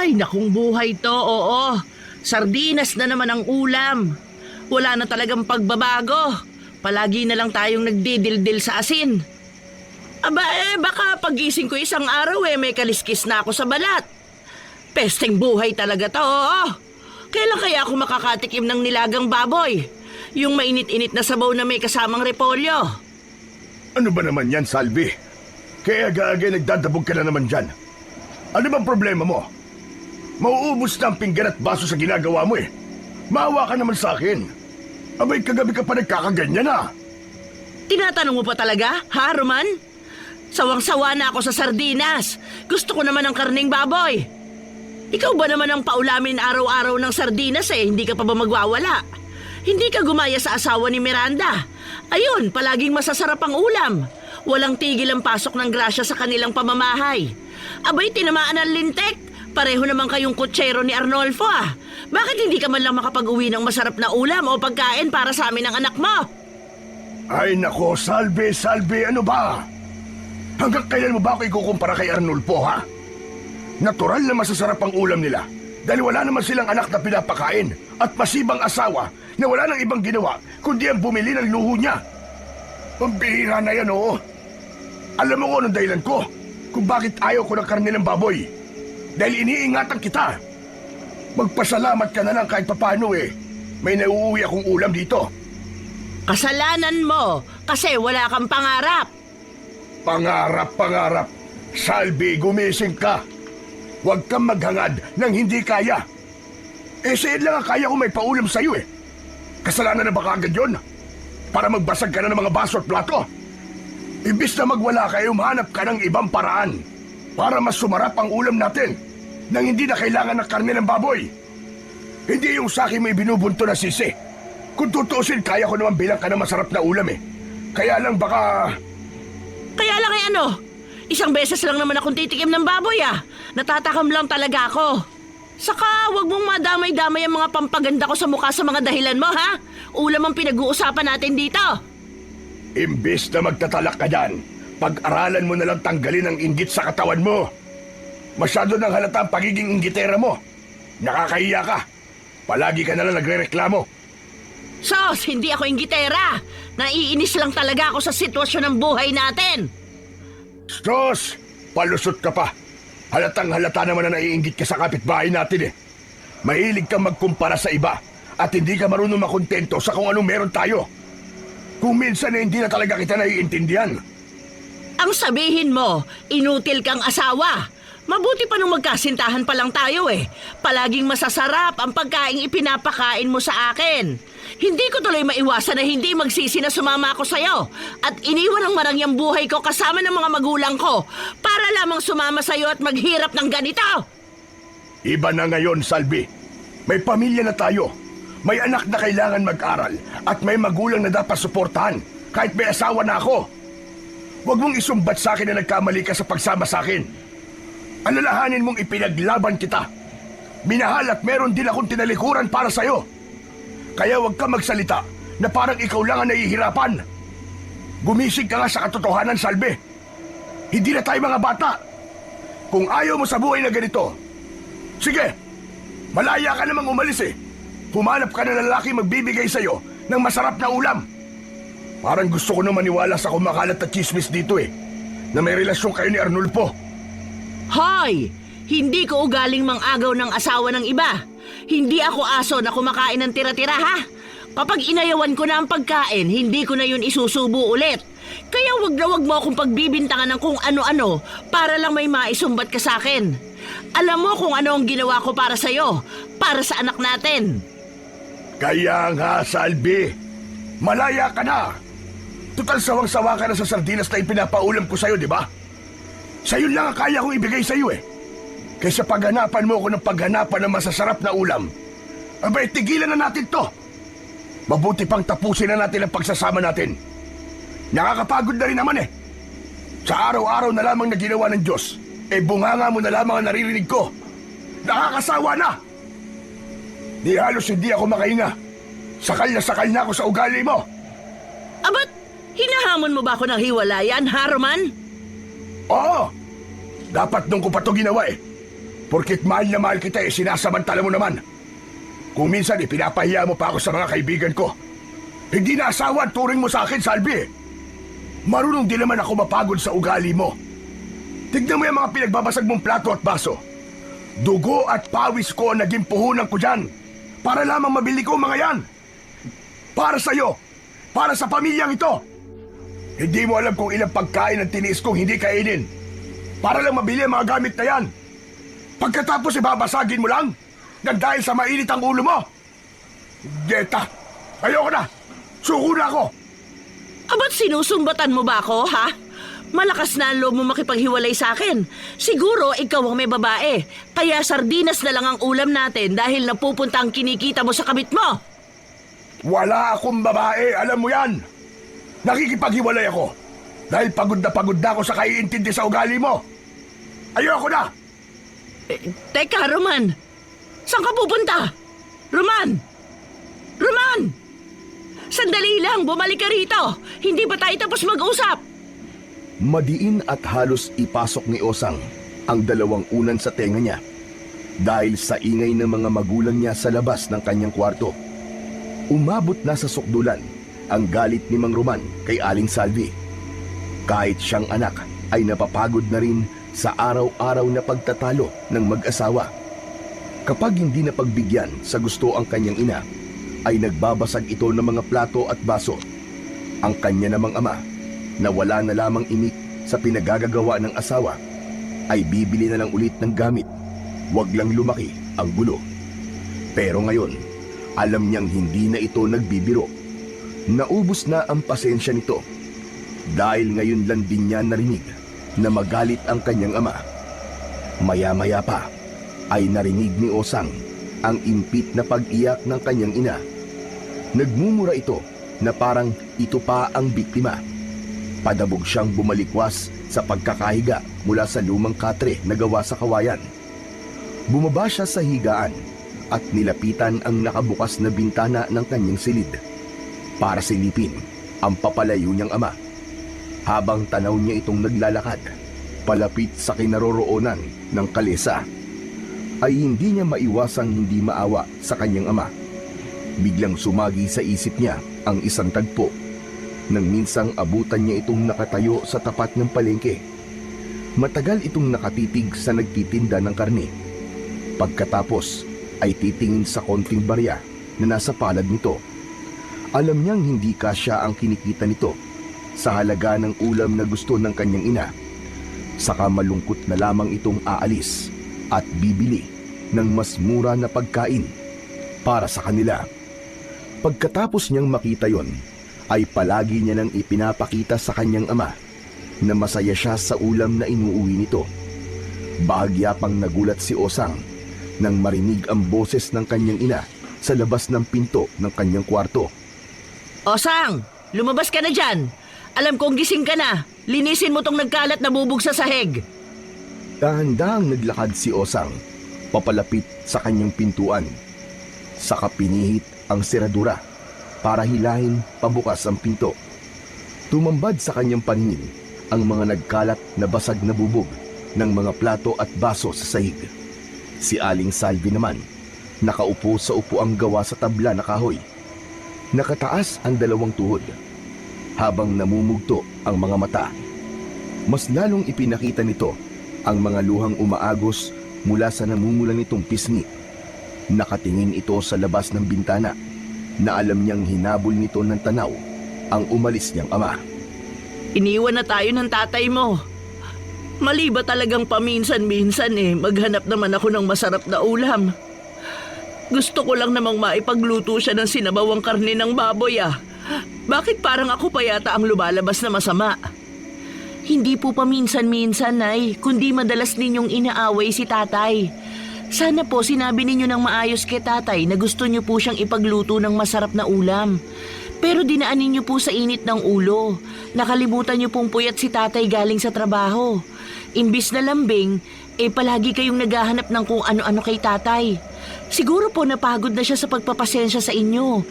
Ay, nakong buhay to, oo. Sardinas na naman ang ulam. Wala na talagang pagbabago. Palagi na lang tayong nagdidildil sa asin. Aba baka pagising ko isang araw may kaliskis na ako sa balat. Pesteng buhay talaga to, oo. Kailan kaya ako makakatikim ng nilagang baboy? Yung mainit-init na sabaw na may kasamang repolyo. Ano ba naman yan, Salvi? Kaya aga-aga nagdadabog ka na naman dyan. Ano bang problema mo? Mauubos na ang pinggan at baso sa ginagawa mo eh. Maawa ka naman sa akin. Abay, kagabi ka pa nagkakaganyan ah. Tinatanong mo pa talaga, ha, Roman? Sawang-sawa na ako sa sardinas. Gusto ko naman ng karning baboy. Ikaw ba naman ang paulamin araw-araw ng sardinas hindi ka pa ba magwawala? Hindi ka gumaya sa asawa ni Miranda. Ayun, palaging masasarap ang ulam. Walang tigil ang pasok ng grasya sa kanilang pamamahay. Abay, tinamaan ang lintek. Pareho naman kayong kutsero ni Arnolfo ah. Bakit hindi ka man lang makapag-uwi ng masarap na ulam o pagkain para sa amin ng anak mo? Ay nako, Salvi, ano ba? Hanggang kailan mo ba ako ikukumpara kay Arnolfo, ha? Natural na masasarap ang ulam nila dahil wala naman silang anak na pinapakain at masibang asawa na wala nang ibang ginawa kundi ang bumili ng luho niya. Pambihira na yan, oo. Alam mo kung anong dahilan ko kung bakit ayaw ko ng karne ng baboy. Dahil iniingatan kita. Magpasalamat ka na lang kahit papano may nauuwi akong ulam dito. Kasalanan mo kasi wala kang pangarap. Pangarap. Salvi, gumising ka. Huwag kang maghangad ng hindi kaya. Said lang ang kaya ko may paulam sa'yo Kasalanan na ba kagad yun? Para magbasag ka na ng mga baso at plato? Ibis na magwala kayo, mahanap ka ng ibang paraan para mas sumarap ang ulam natin nang hindi na kailangan ng karne ng baboy. Hindi yung sa akin may binubunto na sisi. Kung tutuusin, kaya ko naman bilang ka ng masarap na ulam Kaya lang baka... Kaya lang ano? Isang beses lang naman akong titikim ng baboy Natatakam lang talaga ako. Saka wag mong madamay-damay ang mga pampaganda ko sa mukha sa mga dahilan mo, ha? Ulam ang pinag-uusapan natin dito. Imbis na magtatalak ka dyan, pag-aralan mo na lang tanggalin ang inggit sa katawan mo. Masyado nang halata ang pagiging inggitera mo. Nakakahiya ka. Palagi ka na lang nagre-reklamo. Sos, hindi ako inggitera. Naiinis lang talaga ako sa sitwasyon ng buhay natin. Sos, palusot ka pa. Halatang halata naman na naiinggit ka sa kapitbahay natin Mahilig kang magkumpara sa iba at hindi ka marunong makontento sa kung anong meron tayo. Kung minsan hindi na talaga kita naiintindihan. Ang sabihin mo, inutil kang asawa. Mabuti pa nung magkasintahan pa lang tayo Palaging masasarap ang pagkaing ipinapakain mo sa akin. Hindi ko tuloy maiwasan na hindi magsisi na sumama ako sa'yo at iniwan ang marangyang buhay ko kasama ng mga magulang ko para lamang sumama sa'yo at maghirap ng ganito. Iba na ngayon, Salvi. May pamilya na tayo. May anak na kailangan mag-aral at may magulang na dapat suportahan kahit may asawa na ako. Huwag mong isumbat sa akin na nagkamali ka sa pagsama sa akin. Alalahanin mong ipinaglaban kita. Minahal at meron din akong tinalikuran para sa'yo. Kaya huwag ka magsalita na parang ikaw lang ang nahihirapan. Gumising ka nga sa katotohanan, Salvi. Hindi na tayo mga bata. Kung ayaw mo sa buhay na ganito, sige, malaya ka namang umalis Humanap ka na lalaki magbibigay sa'yo ng masarap na ulam. Parang gusto ko na maniwala sa kumakalat na chismis dito na may relasyon kayo ni Arnolfo. Hoy! Hindi ko ugaling mang-agaw ng asawa ng iba. Hindi ako aso na kumakain ng tira-tira, ha? Kapag inayawan ko na ang pagkain, hindi ko na yun isusubo ulit. Kaya wag na wag mo akong pagbibintangan ng kung ano-ano para lang may maisumbat ka sa akin. Alam mo kung ano ang ginawa ko para sa'yo, para sa anak natin. Kaya nga, Salvi. Malaya ka na. Tutal sawang-sawa ka na sa sardinas na ipinapaulam ko sa'yo, di ba? Sa'yo lang ang kaya kong ibigay sa'yo Kaysa paghanapan mo ako ng paghanapan ng masasarap na ulam. Abay, tigilan na natin to. Mabuti pang tapusin na natin ang pagsasama natin. Nakakapagod na rin naman Sa araw-araw na lamang na ginawa ng Diyos, bunganga mo na lamang ang naririnig ko. Nakakasawa na. Di halos hindi ako makahinga. Sakal na ako sa ugali mo. Abat, hinahamon mo ba ako ng hiwalayan, ha, Roman? Oo. Dapat nung ko pa to ginawa Porkit mahal na mahal kita sinasamantala mo naman. Kung minsan pinapahiya mo pa ako sa mga kaibigan ko. Hindi na asawa ang turing mo sa akin, Salvi. Marunong din naman ako mapagod sa ugali mo. Tignan mo yung mga pinagbabasag mong plato at baso. Dugo at pawis ko ang naging puhunan ko dyan. Para lamang mabili ko mga yan. Para sa'yo. Para sa pamilyang ito. Hindi mo alam kung ilang pagkain ang tiniis kong hindi kainin. Para lang mabili ang mga gamit na yan. Pagkatapos ibabasagin mo lang nang dahil sa mainit ang ulo mo. Geta, ayoko na. Suko na ako. Abat sinusumbatan mo ba ako, ha? Malakas na ang loob mo makipaghiwalay sa akin. Siguro ikaw ang may babae. Kaya sardinas na lang ang ulam natin dahil napupunta ang kinikita mo sa kabit mo. Wala akong babae, alam mo yan. Nakikipaghiwalay ako. Dahil pagod na ako sa kaiintindi sa ugali mo. Ayoko na. Teka, Roman. Saan ka pupunta? Roman! Roman! Sandali lang, bumalik ka rito. Hindi pa tayo tapos mag-usap. Madiin at halos ipasok ni Osang ang dalawang unan sa tenga niya dahil sa ingay ng mga magulang niya sa labas ng kanyang kwarto. Umabot na sa sukdulan ang galit ni Mang Roman kay Aling Salvi. Kahit siyang anak ay napapagod na rin sa araw-araw na pagtatalo ng mag-asawa. Kapag hindi napagbigyan sa gusto ang kanyang ina, ay nagbabasag ito ng mga plato at baso. Ang kanya namang ama, na wala na lamang imik sa pinagagagawa ng asawa, ay bibili na lang ulit ng gamit. Huwag lang lumaki ang gulo. Pero ngayon, alam niyang hindi na ito nagbibiro. Naubos na ang pasensya nito dahil ngayon lang din niya narinig na magalit ang kanyang ama. Maya-maya pa ay narinig ni Osang ang impit na pag-iyak ng kanyang ina. Nagmumura ito na parang ito pa ang biktima. Padabog siyang bumalikwas sa pagkakahiga mula sa lumang katre na gawa sa kawayan. Bumaba siya sa higaan at nilapitan ang nakabukas na bintana ng kanyang silid para silipin ang papalayo niyang ama. Habang tanaw niya itong naglalakad palapit sa kinaroroonan ng kalesa, ay hindi niya maiwasang hindi maawa sa kanyang ama. Biglang sumagi sa isip niya ang isang tagpo nang minsang abutan niya itong nakatayo sa tapat ng palengke. Matagal itong nakatitig sa nagtitinda ng karne. Pagkatapos ay titingin sa konting barya na nasa palad nito. Alam niyang hindi kasya ang kinikita nito sa halaga ng ulam na gusto ng kanyang ina. Saka malungkot na lamang itong aalis at bibili ng mas mura na pagkain para sa kanila. Pagkatapos niyang makita yon, ay palagi niya nang ipinapakita sa kanyang ama na masaya siya sa ulam na inuuwi nito. Bahagya pang nagulat si Osang nang marinig ang boses ng kanyang ina sa labas ng pinto ng kanyang kwarto. Osang, lumabas ka na dyan. Alam kong gising ka na. Linisin mo tong nagkalat na bubog sa sahig. Dahan-dahang naglakad si Osang papalapit sa kanyang pintuan. Saka pinihit ang seradura para hilahin pabukas ang pinto. Tumambad sa kanyang paningin ang mga nagkalat na basag na bubog ng mga plato at baso sa sahig. Si Aling Salvi naman, nakaupo sa upuang gawa sa tabla na kahoy. Nakataas ang dalawang tuhod, habang namumugto ang mga mata. Mas lalong ipinakita nito ang mga luhang umaagos mula sa namumulan nitong pisngi. Nakatingin ito sa labas ng bintana na alam niyang hinabol nito ng tanaw ang umalis niyang ama. Iniwan na tayo ng tatay mo. Mali ba talagang paminsan-minsan maghanap naman ako ng masarap na ulam? Gusto ko lang namang maipagluto siya ng sinabawang karne ng baboy Bakit parang ako pa yata ang lumalabas na masama? Hindi po paminsan-minsan, Nay, kundi madalas ninyong inaaway si tatay. Sana po sinabi ninyo ng maayos kay tatay na gusto niyo po siyang ipagluto ng masarap na ulam. Pero dinaan ninyo po sa init ng ulo. Nakalimutan niyo pong puyat si tatay galing sa trabaho. Imbis na lambing, palagi kayong naghahanap ng kung ano-ano kay tatay. Siguro po napagod na siya sa pagpapasensya sa inyo.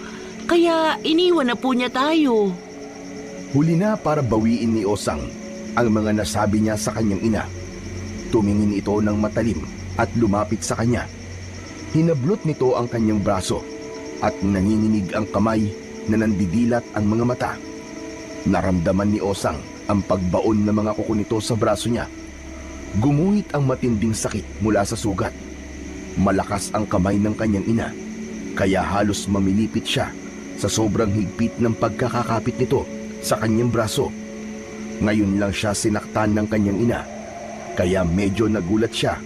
Kaya iniwan na po niya tayo. Huli na para bawiin ni Osang ang mga nasabi niya sa kanyang ina. Tumingin ito ng matalim at lumapit sa kanya. Hinablot nito ang kanyang braso at nanginginig ang kamay na nandidilat ang mga mata. Naramdaman ni Osang ang pagbaon ng mga kuko nito sa braso niya. Gumuhit ang matinding sakit mula sa sugat. Malakas ang kamay ng kanyang ina, kaya halos mamilipit siya sa sobrang higpit ng pagkakakapit nito sa kanyang braso. Ngayon lang siya sinaktan ng kanyang ina, kaya medyo nagulat siya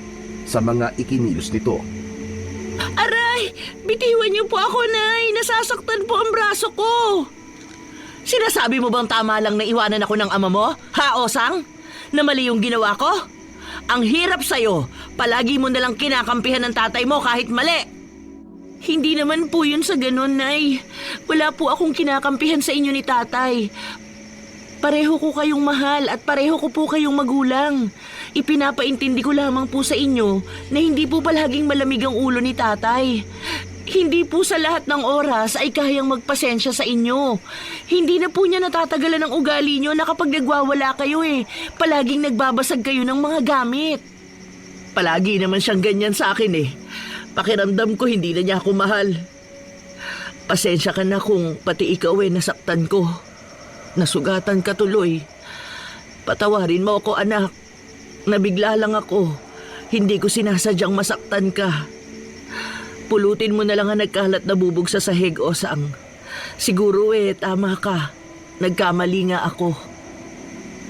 sa mga ikinilos nito. Aray! Bitiwan niyo po ako, Nay! Nasasaktan po ang braso ko! Sinasabi mo bang tama lang na iwanan ako ng ama mo? Ha, Osang? Na mali yung ginawa ko? Ang hirap sa'yo. Palagi mo nalang kinakampihan ng tatay mo kahit mali. Hindi naman po yun sa ganun, Nay. Wala po akong kinakampihan sa inyo ni tatay. Pareho ko kayong mahal at pareho ko po kayong magulang. Ipinapaintindi ko lamang po sa inyo na hindi po palaging malamig ang ulo ni tatay. Hindi po sa lahat ng oras ay kayang magpasensya sa inyo. Hindi na po niya natatagalan ang ugali niyo na kapag nagwawala kayo palaging nagbabasag kayo ng mga gamit. Palagi naman siyang ganyan sa akin Pakiramdam ko hindi na niya ako mahal. Pasensya ka na kung pati ikaw nasaktan ko. Nasugatan ka tuloy. Patawarin mo ako, anak. Nabigla lang ako. Hindi ko sinasadyang masaktan ka. Pulutin mo na lang ang nagkalat na bubog sa sahig, Osang. Siguro tama ka. Nagkamali nga ako.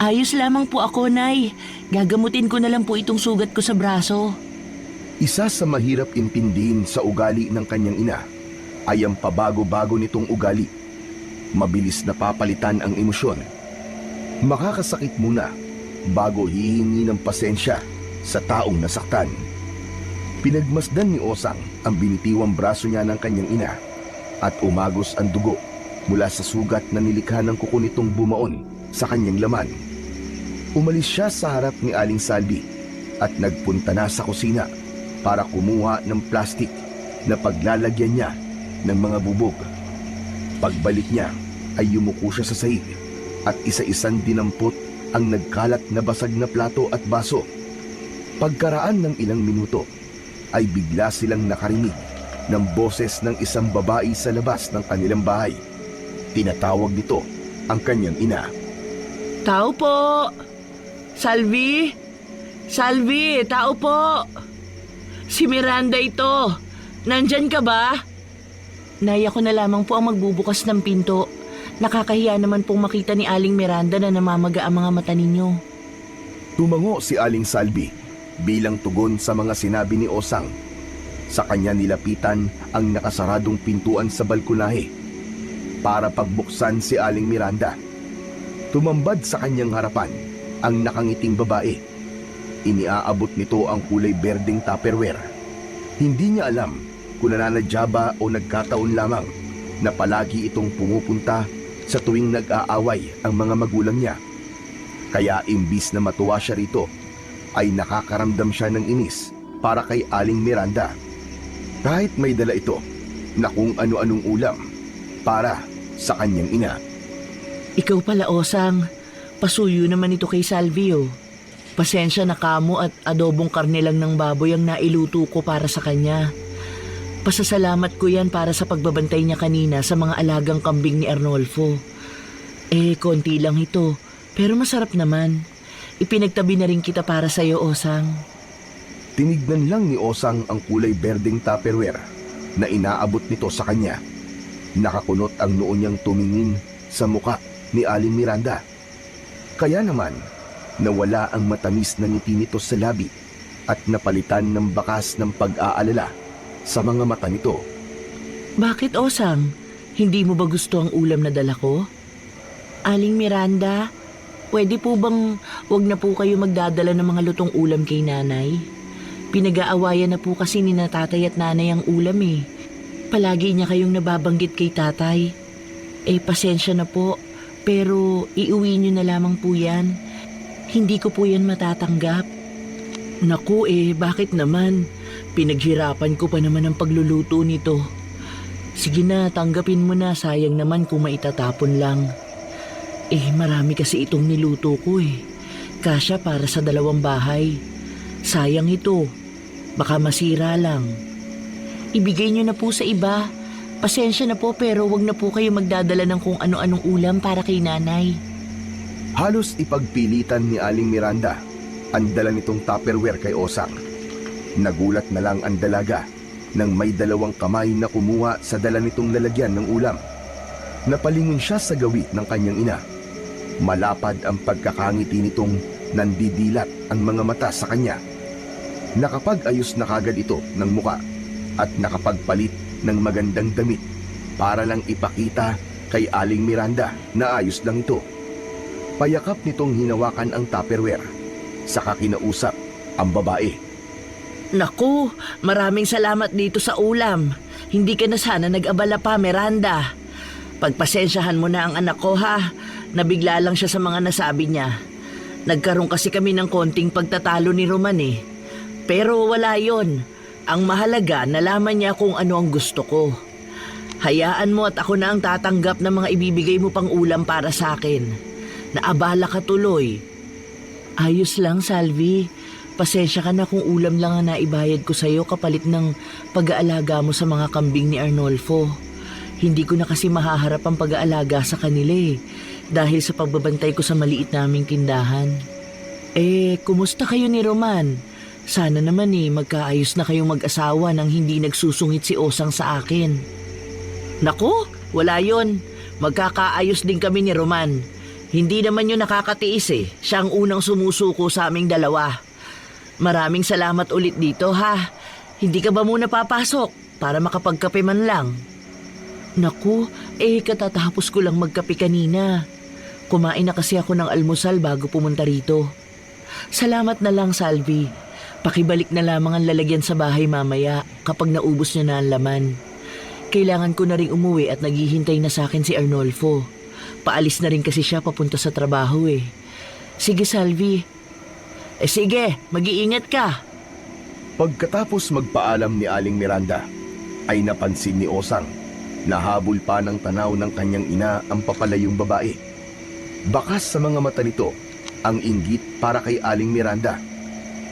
Ayos lamang po ako, Nay. Gagamutin ko na lang po itong sugat ko sa braso. Isa sa mahirap intindihin sa ugali ng kanyang ina ay ang pabago-bago nitong ugali. Mabilis na papalitan ang emosyon. Makakasakit muna bago hihingi ng pasensya sa taong nasaktan. Pinagmasdan ni Osang ang binitiwang braso niya ng kanyang ina at umagos ang dugo mula sa sugat na nilikha ng kuko nitong bumaon sa kanyang laman. Umalis siya sa harap ni Aling Salvi at nagpunta na sa kusina para kumuha ng plastik na paglalagyan niya ng mga bubog. Pagbalik niya ay yumuko siya sa sahig at isa-isang dinampot ang nagkalat na basag na plato at baso. Pagkaraan ng ilang minuto ay bigla silang nakarinig ng boses ng isang babae sa labas ng kanilang bahay. Tinatawag nito ang kanyang ina. Tao po! Salvi! Salvi! Tao po! Si Miranda ito! Nandyan ka ba? Nay, ako na lamang po ang magbubukas ng pinto. Nakakahiya naman pong makita ni Aling Miranda na namamaga ang mga mata ninyo. Tumango si Aling Salvi bilang tugon sa mga sinabi ni Osang. Sa kanya nilapitan ang nakasaradong pintuan sa balkonahe para pagbuksan si Aling Miranda. Tumambad sa kanyang harapan ang nakangiting babae. Iniaabot nito ang kulay berdeng Tupperware. Hindi niya alam kung nananadya ba o nagkataon lamang na palagi itong pumupunta sa tuwing nag-aaway ang mga magulang niya. Kaya imbis na matuwa siya rito, ay nakakaramdam siya ng inis para kay Aling Miranda. Kahit may dala ito na kung ano-anong ulam para sa kanyang ina. Ikaw pala, Osang. Pasuyo naman ito kay Salvio. Pasensya na kamo at adobong karne lang ng baboy ang nailuto ko para sa kanya. Pasasalamat ko yan para sa pagbabantay niya kanina sa mga alagang kambing ni Arnolfo. Konti lang ito, pero masarap naman. Ipinagtabi na rin kita para sa'yo, Osang. Tinignan lang ni Osang ang kulay berdeng Tupperware na inaabot nito sa kanya. Nakakunot ang noo niyang tumingin sa muka ni Aling Miranda. Kaya naman, nawala ang matamis na ngiti nito sa labi at napalitan ng bakas ng pag-aalala sa mga mata nito. Bakit, Osang? Hindi mo ba gusto ang ulam na dala ko? Aling Miranda, pwede po bang wag na po kayo magdadala ng mga lutong ulam kay nanay? Pinag-aawayan na po kasi ni na tatay at nanay ang ulam Palagi niya kayong nababanggit kay tatay. Pasensya na po, pero iuwi niyo na lamang po yan. Hindi ko po yan matatanggap. Naku bakit naman? Pinaghirapan ko pa naman ang pagluluto nito. Sige na, tanggapin mo na, sayang naman kung maitatapon lang. Marami kasi itong niluto ko Kasya para sa 2 bahay. Sayang ito. Baka masira lang. Ibigay niyo na po sa iba. Pasensya na po pero wag na po kayo magdadala ng kung ano-anong ulam para kay nanay. Halos ipagpilitan ni Aling Miranda ang dala nitong Tupperware kay Osang. Nagulat na lang ang dalaga nang may dalawang kamay na kumuha sa dala nitong lalagyan ng ulam. Napalingon siya sa gawi ng kanyang ina. Malapad ang pagkakangiti nitong nandidilat ang mga mata sa kanya. Nakapag-ayos na kagad ito ng muka at nakapagpalit ng magandang damit para lang ipakita kay Aling Miranda na ayos lang ito. Payakap nitong hinawakan ang Tupperware, saka kinausap ang babae. Naku, maraming salamat dito sa ulam. Hindi ka na sana nag-abala pa, Miranda. Pagpasensyahan mo na ang anak ko ha. Nabigla lang siya sa mga nasabi niya. Nagkaroon kasi kami ng konting pagtatalo ni Roman eh. Pero wala yon. Ang mahalaga, nalaman niya kung ano ang gusto ko. Hayaan mo at ako na ang tatanggap ng mga ibibigay mo pang ulam para sa akin. Naabala ka tuloy. Ayos lang, Salvi. Pasensya ka na kung ulam lang ang naibayad ko sa'yo kapalit ng pag-aalaga mo sa mga kambing ni Arnolfo. Hindi ko na kasi mahaharap ang pag-aalaga sa kanila eh, dahil sa pagbabantay ko sa maliit naming tindahan. Kumusta kayo ni Roman? Sana naman magkaayos na kayong mag-asawa nang hindi nagsusungit si Osang sa akin. Naku, wala yon. Magkakaayos din kami ni Roman. Hindi naman yun nakakatiis eh. Siya ang unang sumusuko sa aming dalawa. Maraming salamat ulit dito ha. Hindi ka ba muna papasok para makapagkape man lang? Naku, katatapos ko lang magkape kanina. Kumain na kasi ako ng almusal bago pumunta rito. Salamat na lang, Salvi. Pakibalik na lamang ang lalagyan sa bahay mamaya kapag naubos niya na ang laman. Kailangan ko na ring umuwi at naghihintay na sa akin si Arnolfo. Paalis na rin kasi siya papunta sa trabaho eh. Sige, Salvi. Sige, mag-iingat ka. Pagkatapos magpaalam ni Aling Miranda, ay napansin ni Osang na habol pa ng tanaw ng kanyang ina ang papalayong babae. Bakas sa mga mata nito ang inggit para kay Aling Miranda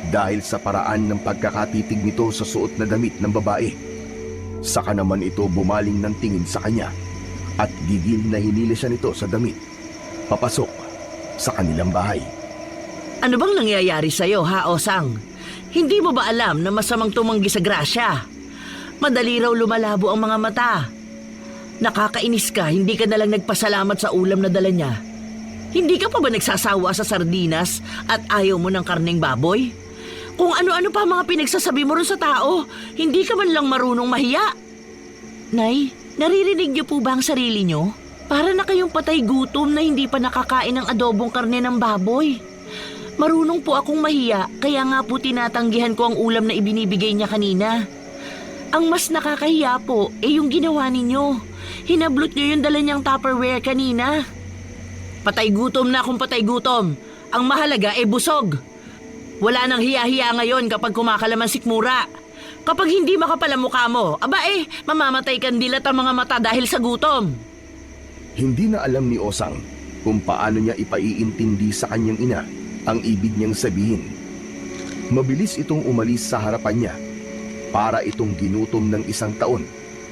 dahil sa paraan ng pagkakatitig nito sa suot na damit ng babae. Saka naman ito bumaling ng tingin sa kanya at gigil na hinili siya nito sa damit, papasok sa kanilang bahay. Ano bang nangyayari sa'yo ha, Osang? Hindi mo ba alam na masamang tumanggi sa grasya? Madali raw lumalabo ang mga mata. Nakakainis ka, hindi ka nalang nagpasalamat sa ulam na dala niya. Hindi ka pa ba nagsasawa sa sardinas at ayaw mo ng karneng baboy? Kung ano-ano pa mga pinagsasabi mo rin sa tao, hindi ka man lang marunong mahiya. Nay, naririnig niyo po ba ang sarili niyo? Para na kayong patay gutom na hindi pa nakakain ng adobong karne ng baboy. Marunong po akong mahiya, kaya nga po tinatanggihan ko ang ulam na ibinibigay niya kanina. Ang mas nakakahiya po, yung ginawa ninyo. Hinablot niyo yung dala niyang Tupperware kanina. Patay gutom na akong patay gutom. Ang mahalaga busog. Wala nang hiya-hiya ngayon kapag kumakalaman sikmura. Kapag hindi makapal ang mukha mo, mamamatay kandilat ang mga mata dahil sa gutom. Hindi na alam ni Osang kung paano niya ipaiintindi sa kanyang ina ang ibig niyang sabihin. Mabilis itong umalis sa harapan niya para itong ginutom ng 1 taon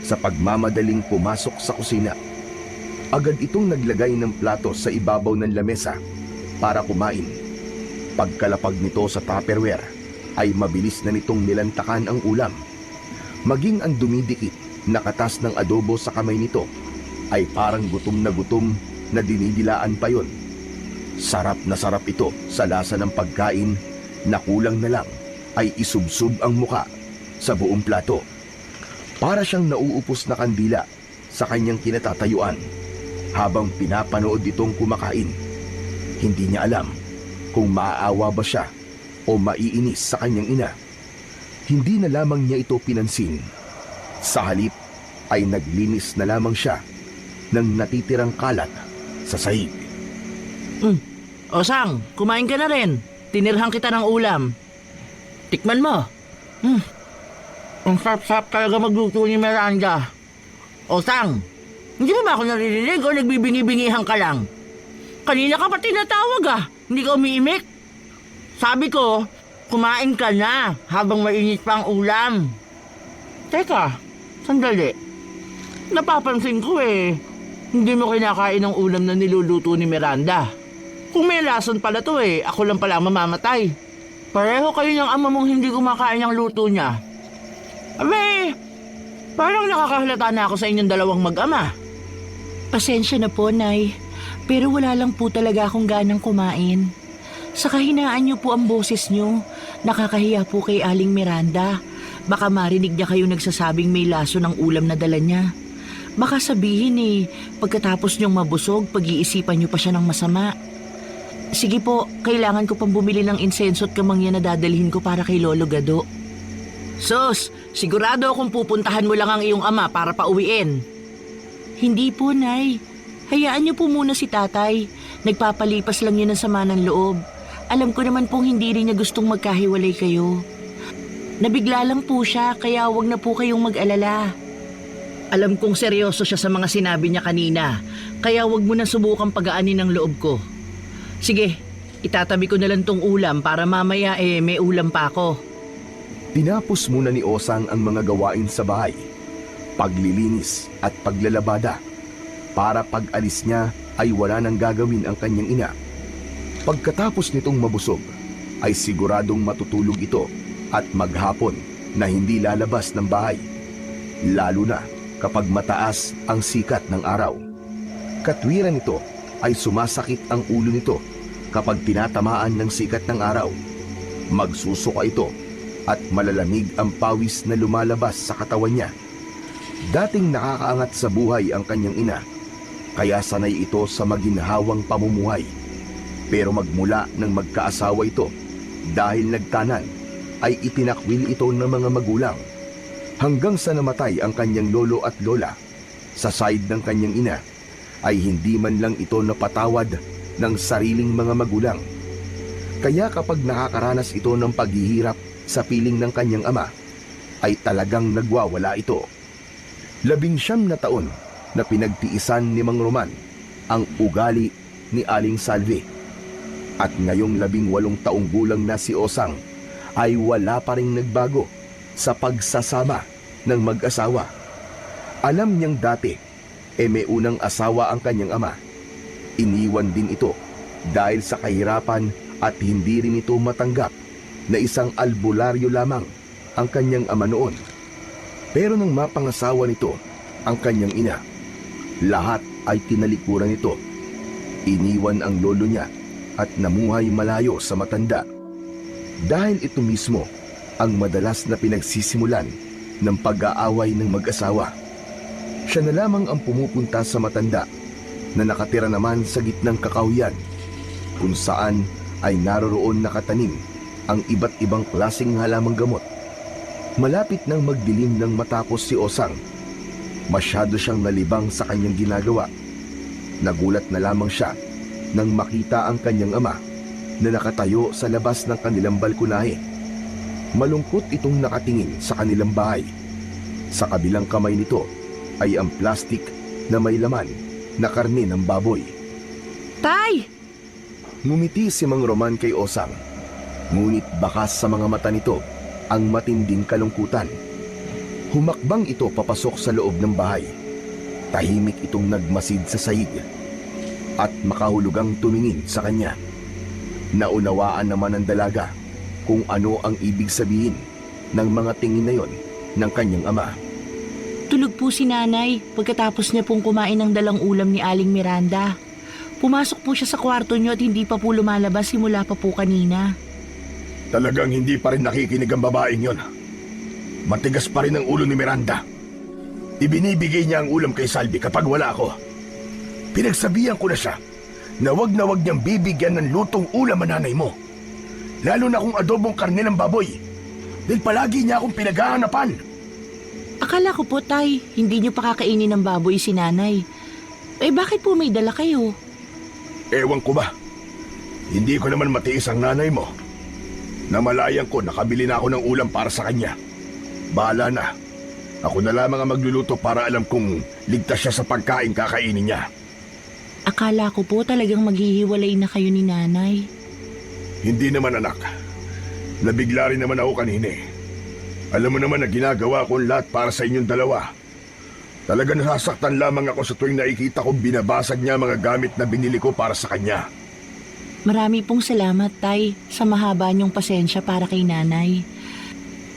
sa pagmamadaling pumasok sa kusina. Agad itong naglagay ng plato sa ibabaw ng lamesa para kumain. Pagkalapag nito sa Tupperware ay mabilis na nitong nilantakan ang ulam. Maging ang dumidikit na katas ng adobo sa kamay nito ay parang gutom na dinidilaan pa yon. Sarap na sarap ito sa lasa ng pagkain na kulang na lang ay isubsub ang muka sa buong plato. Para siyang nauupos na kandila sa kanyang kinatatayuan habang pinapanood itong kumakain. Hindi niya alam kung maaawa ba siya o maiinis sa kanyang ina. Hindi na lamang niya ito pinansin. Sa halip ay naglinis na lamang siya ng natitirang kalat sa sahig. Osang, kumain ka na rin. Tinirhan kita ng ulam. Tikman mo. Ang sarap-sarap talaga magluto ni Miranda. Osang, hindi mo ba ako naririnig o nagbibingi-bingihan ka lang? Kanina ka pa tinatawag Hindi ka umiimik. Sabi ko, kumain ka na habang mainit pa ang ulam. Teka, sandali. Napapansin ko hindi mo kinakain ng ulam na niluluto ni Miranda. Kung may lason pala to ako lang pala ang mamamatay. Pareho kayo ng ama mong hindi kumakain ng luto niya. Abe, parang nakakahalata na ako sa inyong dalawang mag-ama. Pasensya na po, Nay. Pero wala lang po talaga akong ganang kumain. Sa kahinaan niyo po ang boses niyo, nakakahiya po kay Aling Miranda. Baka marinig niya kayo nagsasabing may laso ng ulam na dala niya. Baka sabihin pagkatapos niyong mabusog, pag-iisipan niyo pa siya ng masama. Sige po, kailangan ko pang bumili ng insenso at kamangyan na dadalhin ko para kay Lolo Gado. Sus, sigurado akong pupuntahan mo lang ang iyong ama para pauwiin. Hindi po, Nay. Hayaan niyo po muna si Tatay. Nagpapalipas lang yun ng sama ng loob. Alam ko naman pong hindi rin niya gustong magkahiwalay kayo. Nabigla lang po siya, kaya wag na po kayong mag-alala. Alam kong seryoso siya sa mga sinabi niya kanina, kaya wag mo na subukang pagaanin ang loob ko. Sige, itatabi ko na lang tong ulam para mamaya may ulam pa ako. Tinapos muna ni Osang ang mga gawain sa bahay, paglilinis at paglalabada, para pag-alis niya ay wala nang gagawin ang kanyang ina. Pagkatapos nitong mabusog, ay siguradong matutulog ito at maghapon na hindi lalabas ng bahay, lalo na kapag mataas ang sikat ng araw. Katwiran nito ay sumasakit ang ulo nito kapag tinatamaan ng sikat ng araw. Magsusuka ito at malalamig ang pawis na lumalabas sa katawan niya. Dating nakakaangat sa buhay ang kanyang ina, kaya sanay ito sa maginhawang pamumuhay. Pero magmula ng magkaasawa ito, dahil nagtanan, ay itinakwil ito ng mga magulang. Hanggang sa namatay ang kanyang lolo at lola, sa side ng kanyang ina, ay hindi man lang ito napatawad ng sariling mga magulang. Kaya kapag nakakaranas ito ng paghihirap sa piling ng kanyang ama, ay talagang nagwawala ito. 19 na taon na pinagtiisan ni Mang Roman ang ugali ni Aling Salvi. At ngayong 18 taong gulang na si Osang ay wala pa ring nagbago sa pagsasama ng mag-asawa. Alam niyang dati may unang asawa ang kanyang ama. Iniwan din ito dahil sa kahirapan at hindi rin ito matanggap na isang albularyo lamang ang kanyang ama noon. Pero nang mapangasawa nito ang kanyang ina, lahat ay tinalikuran nito. Iniwan ang lolo niya at namuhay malayo sa matanda. Dahil ito mismo ang madalas na pinagsisimulan ng pag-aaway ng mag-asawa. Siya na lamang ang pumupunta sa matanda na nakatira naman sa gitnang kakahuyan, kung saan ay naroroon nakatanim ang iba't ibang klaseng halamang gamot. Malapit nang magdilim nang matapos si Osang, masyado siyang nalibang sa kanyang ginagawa. Nagulat na lamang siya nang makita ang kanyang ama na nakatayo sa labas ng kanilang balkonahe. Malungkot itong nakatingin sa kanilang bahay. Sa kabilang kamay nito ay ang plastik na may laman na karne ng baboy. Tay! Ngumiti si Mang Roman kay Osang, ngunit bakas sa mga mata nito ang matinding kalungkutan. Humakbang ito papasok sa loob ng bahay. Tahimik itong nagmasid sa sahig at makahulugang tumingin sa kanya. Naunawaan naman ng dalaga kung ano ang ibig sabihin ng mga tingin na yon ng kanyang ama. Tulog po si Nanay pagkatapos niya pong kumain ng dalang ulam ni Aling Miranda. Pumasok po siya sa kwarto niyo at hindi pa po lumalabas simula pa po kanina. Talagang hindi pa rin nakikinig ang babaeng yon. Matigas pa rin ang ulo ni Miranda. Ibinibigay niya ang ulam kay Salvi kapag wala ako. Pinagsabihan ko na siya na wag niyang bibigyan ng lutong ulam ang nanay mo. Lalo na kung adobong karne ng baboy. Dahil palagi niya akong pinaghahanapan. Akala ko po, Tay, hindi niyo pa kakainin ng baboy si Nanay. Bakit po may dala kayo? Ewan ko ba? Hindi ko naman matiis ang nanay mo. Namalayan ko nakabili na ako ng ulam para sa kanya. Bahala na. Ako na lamang ang magluluto para alam kung ligtas siya sa pagkain kakainin niya. Akala ko po talagang maghihiwalay na kayo ni Nanay. Hindi naman, anak. Nabigla rin naman ako kanina eh. Alam mo naman na ginagawa ko ang lahat para sa inyong dalawa. Talaga nasasaktan lamang ako sa tuwing nakikita kong binabasag niya mga gamit na binili ko para sa kanya. Marami pong salamat, Tay, sa mahaba niyong pasensya para kay Nanay.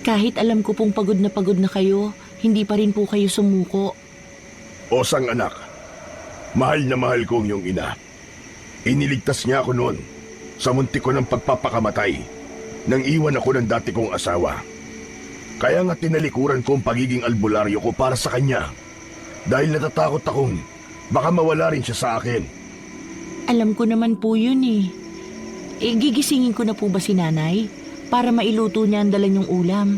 Kahit alam ko pong pagod na kayo, hindi pa rin po kayo sumuko. Osang anak, mahal na mahal ko ang iyong ina. Iniligtas niya ako noon sa muntik ko ng pagpapakamatay nang iwan ako ng dati kong asawa. Kaya nga tinalikuran ko ang pagiging albularyo ko para sa kanya. Dahil natatakot akong baka mawala rin siya sa akin. Alam ko naman po yun eh. Gigisingin ko na po ba si Nanay para mailuto niya ang dala niyong ulam?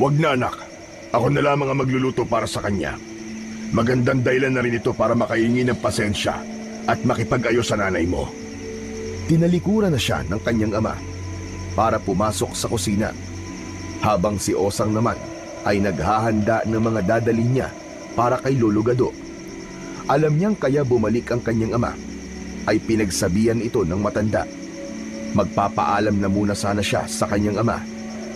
Wag na anak, ako na lamang ang magluluto para sa kanya. Magandang dahilan na rin ito para makahingi ng pasensya at makipag-ayos sa nanay mo. Tinalikuran na siya ng kanyang ama para pumasok sa kusina, habang si Osang naman ay naghahanda ng mga dadalhin niya para kay Lolo Gado. Alam niyang kaya bumalik ang kanyang ama ay pinagsabihan ito ng matanda. Magpapaalam na muna sana siya sa kanyang ama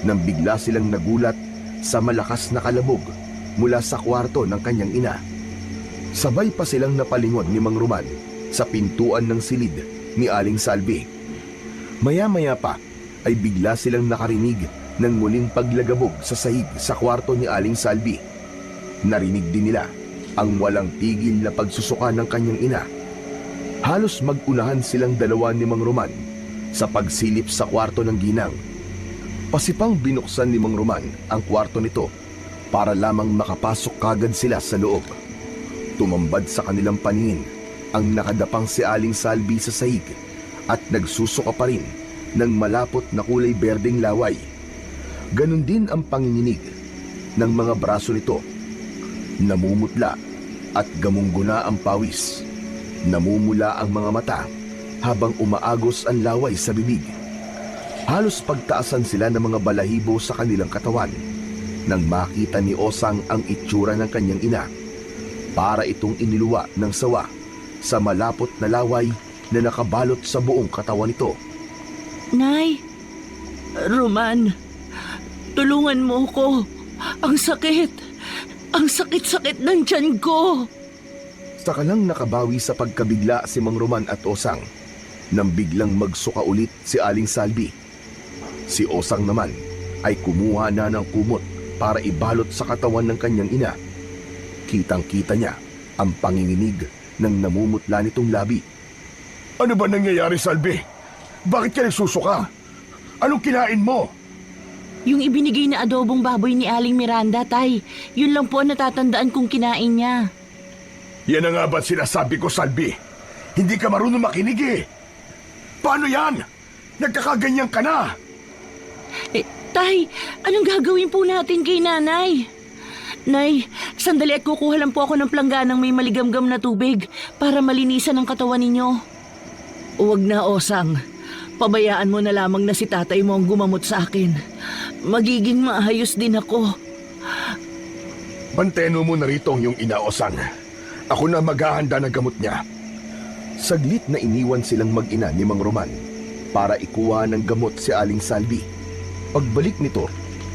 nang bigla silang nagulat sa malakas na kalabog mula sa kwarto ng kanyang ina. Sabay pa silang napalingon ni Mang Roman sa pintuan ng silid ni Aling Salvi. Maya-maya pa ay bigla silang nakarinig ng muling paglagabog sa sahig sa kwarto ni Aling Salvi. Narinig din nila ang walang tigil na pagsusuka ng kanyang ina. Halos mag-unahan silang dalawa ni Mang Roman sa pagsilip sa kwarto ng ginang. Pasipang binuksan ni Mang Roman ang kwarto nito para lamang makapasok kagad sila sa loob. Tumambad sa kanilang paningin ang nakadapang si Aling Salvi sa sahig at nagsusuka pa rin ng malapot na kulay berdeng laway. Ganon din ang panginginig ng mga braso nito. Namumutla at gamungguna ang pawis. Namumula ang mga mata habang umaagos ang laway sa bibig. Halos pagtaasan sila ng mga balahibo sa kanilang katawan nang makita ni Osang ang itsura ng kanyang ina. Para itong iniluwa ng sawa sa malapot na laway na nakabalot sa buong katawan nito. Nay! Roman, tulungan mo ko. Ang sakit! Ang sakit-sakit ng tiyan ko! Saka lang nakabawi sa pagkabigla si Mang Roman at Osang nang biglang magsuka ulit si Aling Salvi. Si Osang naman ay kumuha na ng kumot para ibalot sa katawan ng kanyang ina. Kitang-kita niya ang panginginig ng namumutla nitong labi. Ano ba nangyayari, Salvi? Bakit ka nagsusuka? Anong kinain mo? Yung ibinigay na adobong baboy ni Aling Miranda, Tay. Yun lang po ang natatandaan kong kinain niya. Yan na nga ba sinasabi ko, Salvi? Hindi ka marunong makinig eh. Paano yan? Nagkakaganyan ka na. Tay, anong gagawin po natin kay Nanay? Nay, sandali at kukuha lang po ako ng plangganang may maligamgam na tubig para malinisan ang katawan ninyo. Huwag na, Osang. Pabayaan mo na lamang na si tatay mo ang gumamot sa akin. Magiging maayos din ako. Banteno mo na rito ang iyong ina, Osang. Ako na maghahanda ng gamot niya. Saglit na iniwan silang mag-ina ni Mang Roman para ikuha ng gamot si Aling Salvi. Pagbalik nito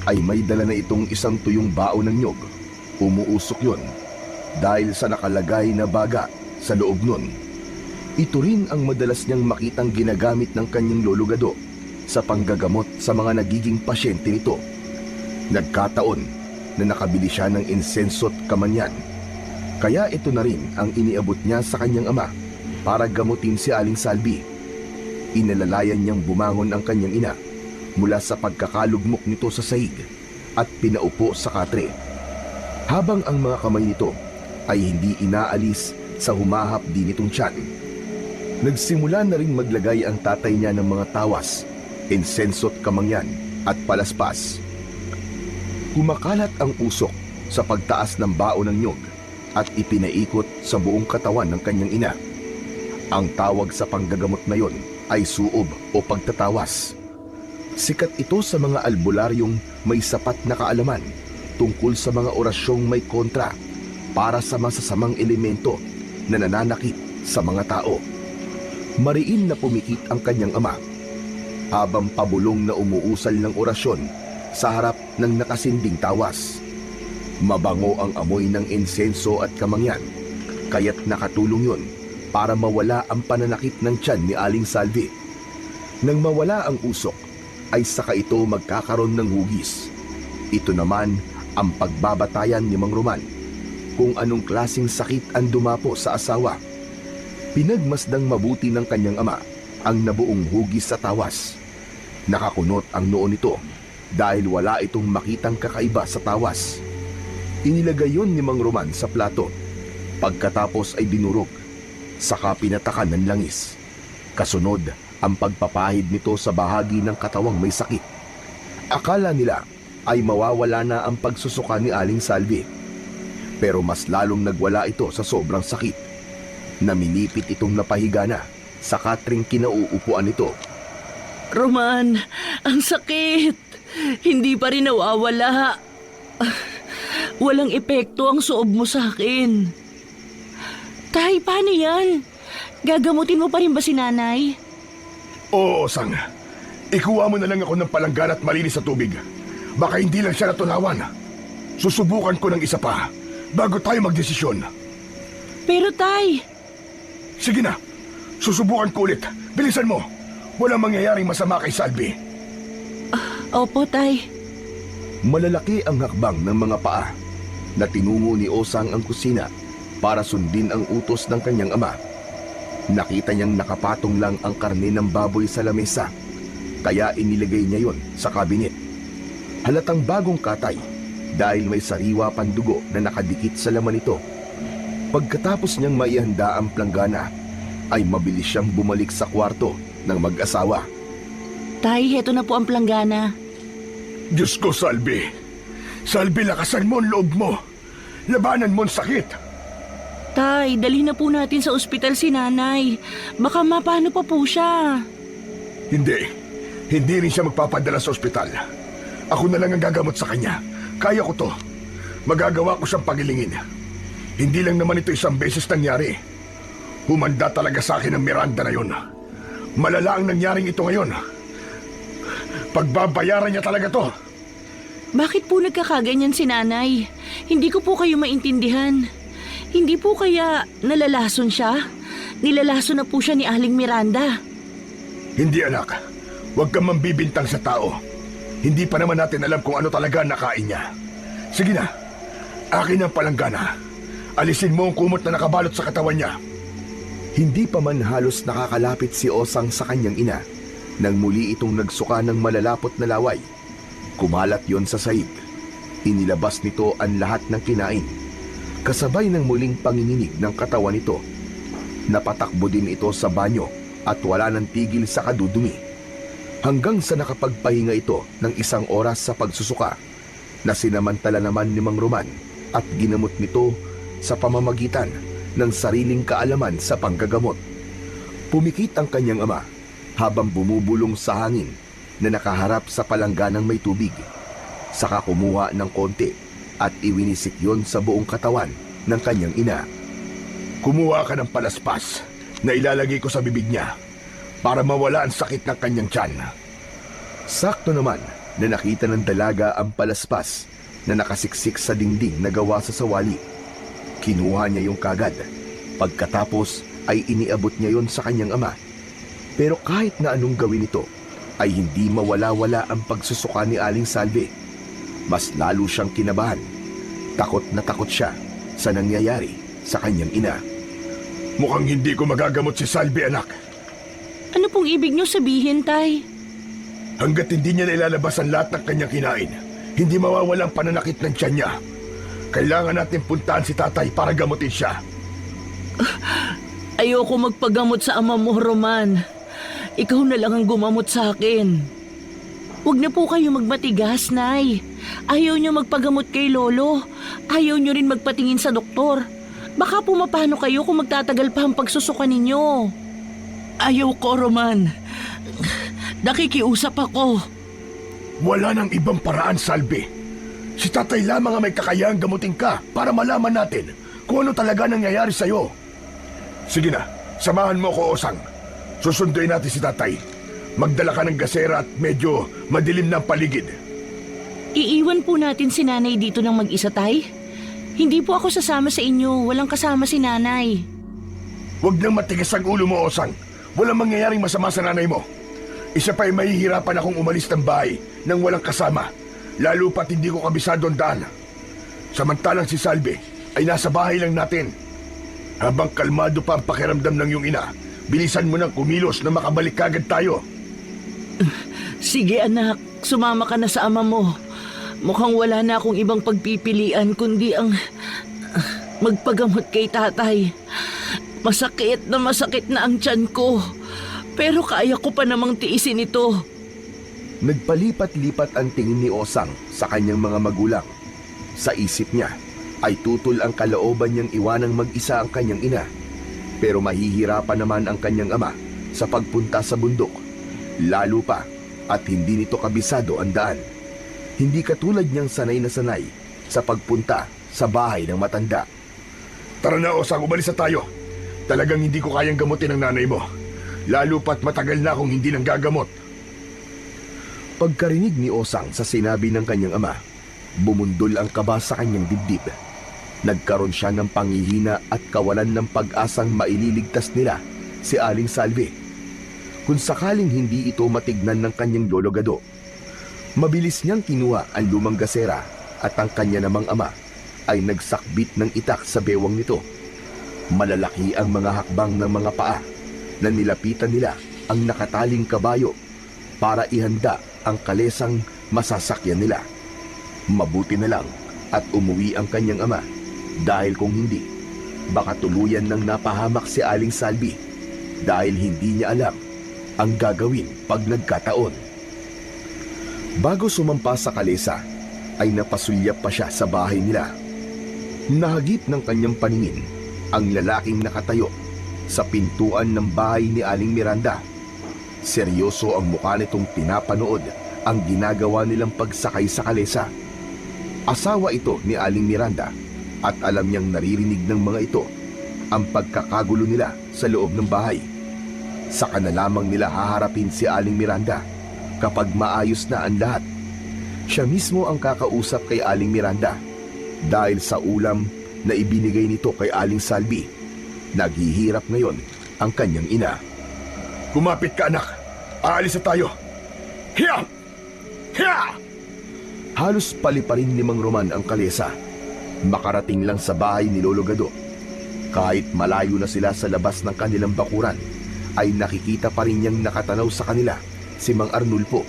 ay may dala na itong isang tuyong bao ng nyog. Umuusok yun dahil sa nakalagay na baga sa loob nun. Ito rin ang madalas niyang makitang ginagamit ng kanyang Lolo Gado sa panggagamot sa mga nagiging pasyente nito. Nagkataon na nakabili siya ng insenso at kamanyan. Kaya ito na rin ang iniabot niya sa kanyang ama para gamutin si Aling Salvi. Inalalayan niyang bumangon ang kanyang ina mula sa pagkakalugmok nito sa sahig at pinaupo sa katre. Habang ang mga kamay nito ay hindi inaalis sa humahap din nitong tiyan. Nagsimula na rin maglagay ang tatay niya ng mga tawas, insenso at kamangyan at palaspas. Kumakalat ang usok sa pagtaas ng bao ng nyog at ipinaikot sa buong katawan ng kanyang ina. Ang tawag sa panggagamot na yon ay suob o pagtatawas. Sikat ito sa mga albularyong may sapat na kaalaman tungkol sa mga orasyong may kontra para sa masasamang elemento na nananakit sa mga tao. Mariin na pumikit ang kanyang ama. habang pabulong na umuusal ng orasyon sa harap ng nakasinding tawas. Mabango ang amoy ng insenso at kamangyan, kaya't nakatulong yun para mawala ang pananakit ng tiyan ni Aling Salvi. Nang mawala ang usok, ay saka ito magkakaroon ng hugis. Ito naman ang pagbabatayan ni Mang Roman kung anong klaseng sakit ang dumapo sa asawa. Pinagmasdang mabuti ng kanyang ama ang nabuong hugis sa tawas. Nakakunot ang noo nito dahil wala itong makitang kakaiba sa tawas. Inilagay yon ni Mang Roman sa plato. Pagkatapos ay dinurog, saka pinatakan ng langis. Kasunod ang pagpapahid nito sa bahagi ng katawang may sakit. Akala nila ay mawawala na ang pagsusuka ni Aling Salvi. Pero mas lalong nagwala ito sa sobrang sakit. Namilipit itong napahiga na sa katring kinauupuan nito. Roman, ang sakit. Hindi pa rin nawawala. Walang epekto ang soob mo sa akin. Tay, paano yan? Gagamutin mo pa rin ba si nanay? Oo, Osang. Ikuha mo na lang ako ng palanggan at malinis sa tubig. Baka hindi lang siya natunawan. Susubukan ko ng isa pa bago tayo magdesisyon. Pero tay... Sige na, susubukan ko ulit. Bilisan mo. Walang mangyayaring masama kay Salvi. Opo, tay. Malalaki ang hakbang ng mga paa na tinungo ni Osang ang kusina para sundin ang utos ng kanyang ama. Nakita niyang nakapatong lang ang karne ng baboy sa lamesa, kaya inilagay niya yon sa kabinet. Halatang bagong katay dahil may sariwa pang dugo na nakadikit sa laman nito. Pagkatapos niyang maihanda ang planggana, ay mabilis siyang bumalik sa kwarto ng mag-asawa. Tay, heto na po ang planggana. Diyos ko, Salvi. Salvi, lakasan mo ang loob mo. Labanan mo ang sakit. Tay, dalhin na po natin sa ospital si nanay. Baka mapano pa po siya. Hindi. Hindi rin siya magpapadala sa ospital. Ako na lang ang gagamot sa kanya. Kaya ko to. Magagawa ko siyang pagilingin. Hindi lang naman ito isang beses nangyari. Humanda talaga sa akin ang Miranda na yun. Malala ang nangyaring ito ngayon. Pagbabayaran niya talaga to. Bakit po nagkakaganyan si nanay? Hindi ko po kayo maintindihan. Hindi po kaya nalalason siya? Nilalason na po siya ni Aling Miranda. Hindi, anak. Huwag kang mambibintang sa tao. Hindi pa naman natin alam kung ano talaga ang nakain niya. Sige na. Akin ang palanggana. Alisin mo ang kumot na nakabalot sa katawan niya. Hindi pa man halos nakakalapit si Osang sa kanyang ina nang muli itong nagsuka ng malalapot na laway. Kumalat yon sa sahig. Inilabas nito ang lahat ng kinain. Kasabay ng muling panginginig ng katawan nito. Napatakbo din ito sa banyo at wala nang tigil sa kadudumi. Hanggang sa nakapagpahinga ito ng 1 oras sa pagsusuka na sinamantala naman ni Mang Roman at ginamot nito sa pamamagitan ng sariling kaalaman sa panggagamot. Pumikit ang kanyang ama habang bumubulong sa hangin na nakaharap sa palangganang may tubig. Saka kumuha ng konti at iwinisik yon sa buong katawan ng kanyang ina. Kumuha ka ng palaspas na ilalagay ko sa bibig niya para mawala ang sakit ng kanyang tiyan. Sakto naman na nakita ng dalaga ang palaspas na nakasiksik sa dingding na gawa sa sawali. Kinuha niya yung kagad. Pagkatapos ay iniabot niya yon sa kanyang ama. Pero kahit na anong gawin ito, ay hindi mawala-wala ang pagsusuka ni Aling Salvi. Mas lalo siyang kinabahan. Takot na takot siya sa nangyayari sa kanyang ina. Mukhang hindi ko magagamot si Salvi, anak. Ano pong ibig niyo sabihin, tay? Hanggat hindi niya nailalabas ang lahat ng kanyang kinain, hindi mawawala ang pananakit ng tiyan niya. Kailangan natin puntahan si tatay para gamutin siya. Ayoko magpagamot sa ama mo, Roman. Ikaw na lang ang gumamot sa akin. Huwag na po kayo magmatigas, Nay. Ayaw niyo magpagamot kay Lolo. Ayaw niyo rin magpatingin sa doktor. Baka po mapano kayo kung magtatagal pa ang pagsusuka ninyo. Ayaw ko, Roman. Nakikiusap ako. Wala nang ibang paraan, Salvi. Si tatay lamang ang may kakayahang gamutin ka para malaman natin kung ano talaga nangyayari sa'yo. Sige na, samahan mo ko, Osang. Susunduin natin si tatay Magdala ka ng gasera at medyo madilim na ang paligid. Iiwan po natin si nanay dito ng mag-isa, Tay. Hindi po ako sasama sa inyo. Walang kasama si nanay. Huwag nang matigas ang ulo mo, Osang. Walang mangyayaring masama sa nanay mo. Isa pa ay mahihirapan akong umalis ng bahay nang walang kasama. Lalo pat hindi ko kabisado ang daan. Samantalang si Salve ay nasa bahay lang natin. Habang kalmado pa ang pakiramdam ng iyong ina, bilisan mo nang kumilos na makabalik kagad tayo. Sige anak, sumama ka na sa ama mo. Mukhang wala na akong ibang pagpipilian kundi ang magpagamot kay tatay. Masakit na ang tiyan ko. Pero kaya ko pa namang tiisin ito. Nagpalipat-lipat ang tingin ni Osang sa kanyang mga magulang. Sa isip niya ay tutol ang kalooban niyang iwanang mag-isa ang kanyang ina. Pero mahihirapan naman ang kanyang ama sa pagpunta sa bundok. Lalo pa at hindi nito kabisado ang daan. Hindi katulad niyang sanay na sanay sa pagpunta sa bahay ng matanda. Tara na, Osang, umalis na tayo. Talagang hindi ko kayang gamutin ang nanay mo. Lalo pat matagal na akong hindi nang gagamot. Pagkarinig ni Osang sa sinabi ng kanyang ama, bumundol ang kaba sa kanyang dibdib. Nagkaroon siya ng panghihina at kawalan ng pag-asang maililigtas nila si Aling Salve. Kung sakaling hindi ito matignan ng kanyang lolo Gado, mabilis niyang kinuha ang lumang gasera at ang kanya namang ama ay nagsakbit ng itak sa bewang nito. Malalaki ang mga hakbang ng mga paa na nilapitan nila ang nakataling kabayo para ihanda ang kalesang masasakyan nila. Mabuti na lang at umuwi ang kanyang ama dahil kung hindi, baka tuluyan nang napahamak si Aling Salvi dahil hindi niya alam ang gagawin pag nagkataon. Bago sumampa sa kalesa, ay napasulyap pa siya sa bahay nila. Nahagip ng kanyang paningin ang lalaking nakatayo sa pintuan ng bahay ni Aling Miranda. Seryoso ang mukha nitong pinapanood ang ginagawa nilang pagsakay sa kalesa. Asawa ito ni Aling Miranda at alam niyang naririnig ng mga ito ang pagkakagulo nila sa loob ng bahay. Saka na lamang nila haharapin si Aling Miranda kapag maayos na ang lahat. Siya mismo ang kakausap kay Aling Miranda dahil sa ulam na ibinigay nito kay Aling Salvi. Naghihirap ngayon ang kanyang ina. Kumapit ka, anak. Aalis na tayo. Hiya! Hiya! Halos paliparin ni Mang Roman ang kalesa. Makarating lang sa bahay ni Lolo Gado. Kahit malayo na sila sa labas ng kanilang bakuran, ay nakikita pa rin niyang nakatanaw sa kanila si Mang Arnulfo.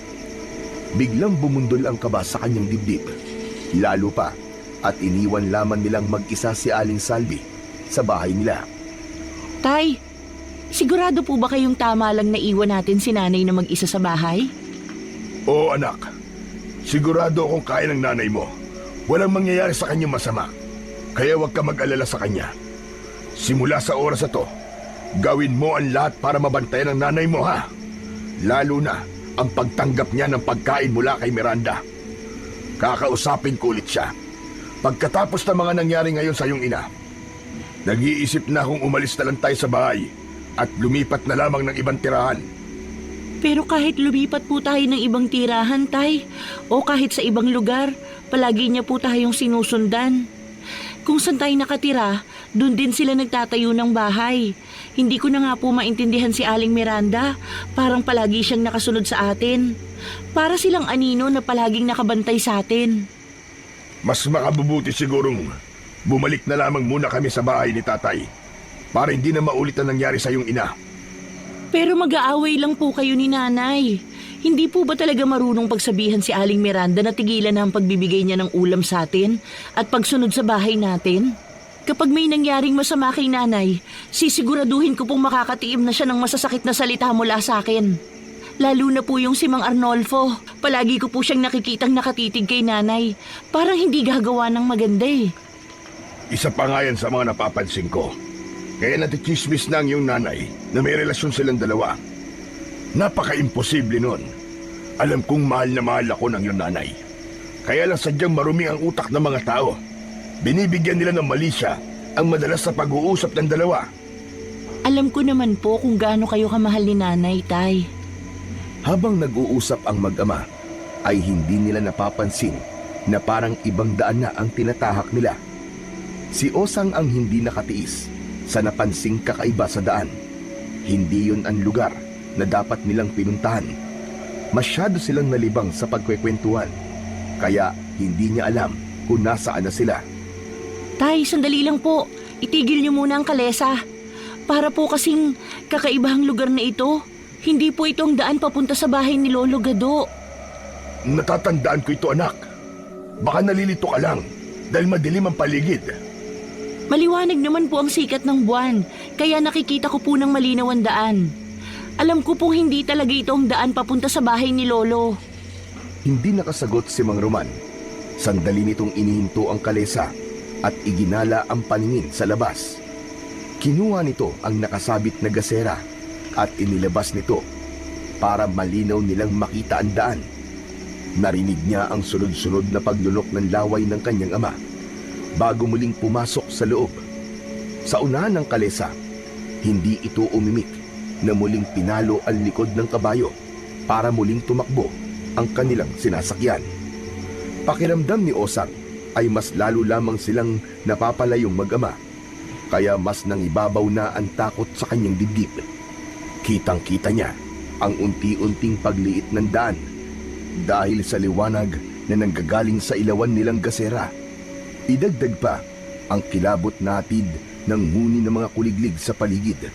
Biglang bumundol ang kaba sa kanyang dibdib. Lalo pa at iniwan lamang nilang mag-isa si Aling Salvi sa bahay nila. Tay, sigurado po ba kayong tama lang na iwan natin si nanay na mag-isa sa bahay? Oo, anak. Sigurado akong kaya ng nanay mo. Walang mangyayari sa kanya masama. Kaya huwag ka mag-alala sa kanya. Simula sa oras na to, gawin mo ang lahat para mabantayan ang nanay mo, ha? Lalo na ang pagtanggap niya ng pagkain mula kay Miranda. Kakausapin ko ulit siya. Pagkatapos ng mga nangyari ngayon sa iyong ina, nag-iisip na akong umalis na lang tayo sa bahay at lumipat na lamang ng ibang tirahan. Pero kahit lumipat po tayo ng ibang tirahan, Tay, o kahit sa ibang lugar, palagi niya po tayong sinusundan. Kung saan tayo nakatira, doon din sila nagtatayo ng bahay. Hindi ko na nga po maintindihan si Aling Miranda. Parang palagi siyang nakasunod sa atin. Para silang anino na palaging nakabantay sa atin. Mas makabubuti sigurong bumalik na lamang muna kami sa bahay ni tatay para hindi na maulit ang nangyari sa iyong ina. Pero mag-aaway lang po kayo ni nanay. Hindi po ba talaga marunong pagsabihan si Aling Miranda na tigilan na ang pagbibigay niya ng ulam sa atin at pagsunod sa bahay natin? Kapag may nangyaring masama kay nanay, sisiguraduhin ko pong makakatiim na siya ng masasakit na salita mula sa akin. Lalo na po yung si Mang Arnolfo. Palagi ko po siyang nakikitang nakatitig kay nanay. Parang hindi gagawa ng maganda eh. Isa pa nga yan sa mga napapansin ko. Kaya natichismis na ang iyong nanay na may relasyon silang dalawa. Napaka-imposible nun. Alam kong mahal na mahal ako ng iyong nanay. Kaya lang sadyang marumi ang utak ng mga tao. Binibigyan nila ng mali siya ang madalas sa pag-uusap ng dalawa. Alam ko naman po kung gaano kayo kamahal ni nanay, Tay. Habang nag-uusap ang mag-ama, ay hindi nila napapansin na parang ibang daan na ang tinatahak nila. Si Osang ang hindi nakatiis sa napansing kakaiba sa daan. Hindi yun ang lugar na dapat nilang pinuntahan. Masyado silang nalibang sa pagkwekwentuhan, kaya hindi niya alam kung nasaan na sila. Tay, sandali lang po. Itigil niyo muna ang kalesa. Para po kasing kakaibahang lugar na ito. Hindi po ito ang daan papunta sa bahay ni Lolo Gado. Natatandaan ko ito, anak. Baka nalilito ka lang dahil madilim ang paligid. Maliwanag naman po ang sikat ng buwan, kaya nakikita ko po ng malinaw ang daan. Alam ko pong hindi talaga ito ang daan papunta sa bahay ni Lolo. Hindi nakasagot si Mang Roman. Sandali nitong inihinto ang kalesa at iginala ang paningin sa labas. Kinuha nito ang nakasabit na gasera at inilabas nito para malinaw nilang makita ang daan. Narinig niya ang sunod-sunod na paglunok ng laway ng kanyang ama bago muling pumasok sa loob. Sa unahan ng kalesa, hindi ito umimik na muling pinalo ang likod ng kabayo para muling tumakbo ang kanilang sinasakyan. Pakiramdam ni Osang ay mas lalo lamang silang napapalayong mag-ama, kaya mas nangibabaw na ang takot sa kanyang dibdib. Kitang-kita niya ang unti-unting pagliit ng daan dahil sa liwanag na nanggagaling sa ilawan nilang gasera. Idagdag pa ang kilabot natid ng huni ng mga kuliglig sa paligid.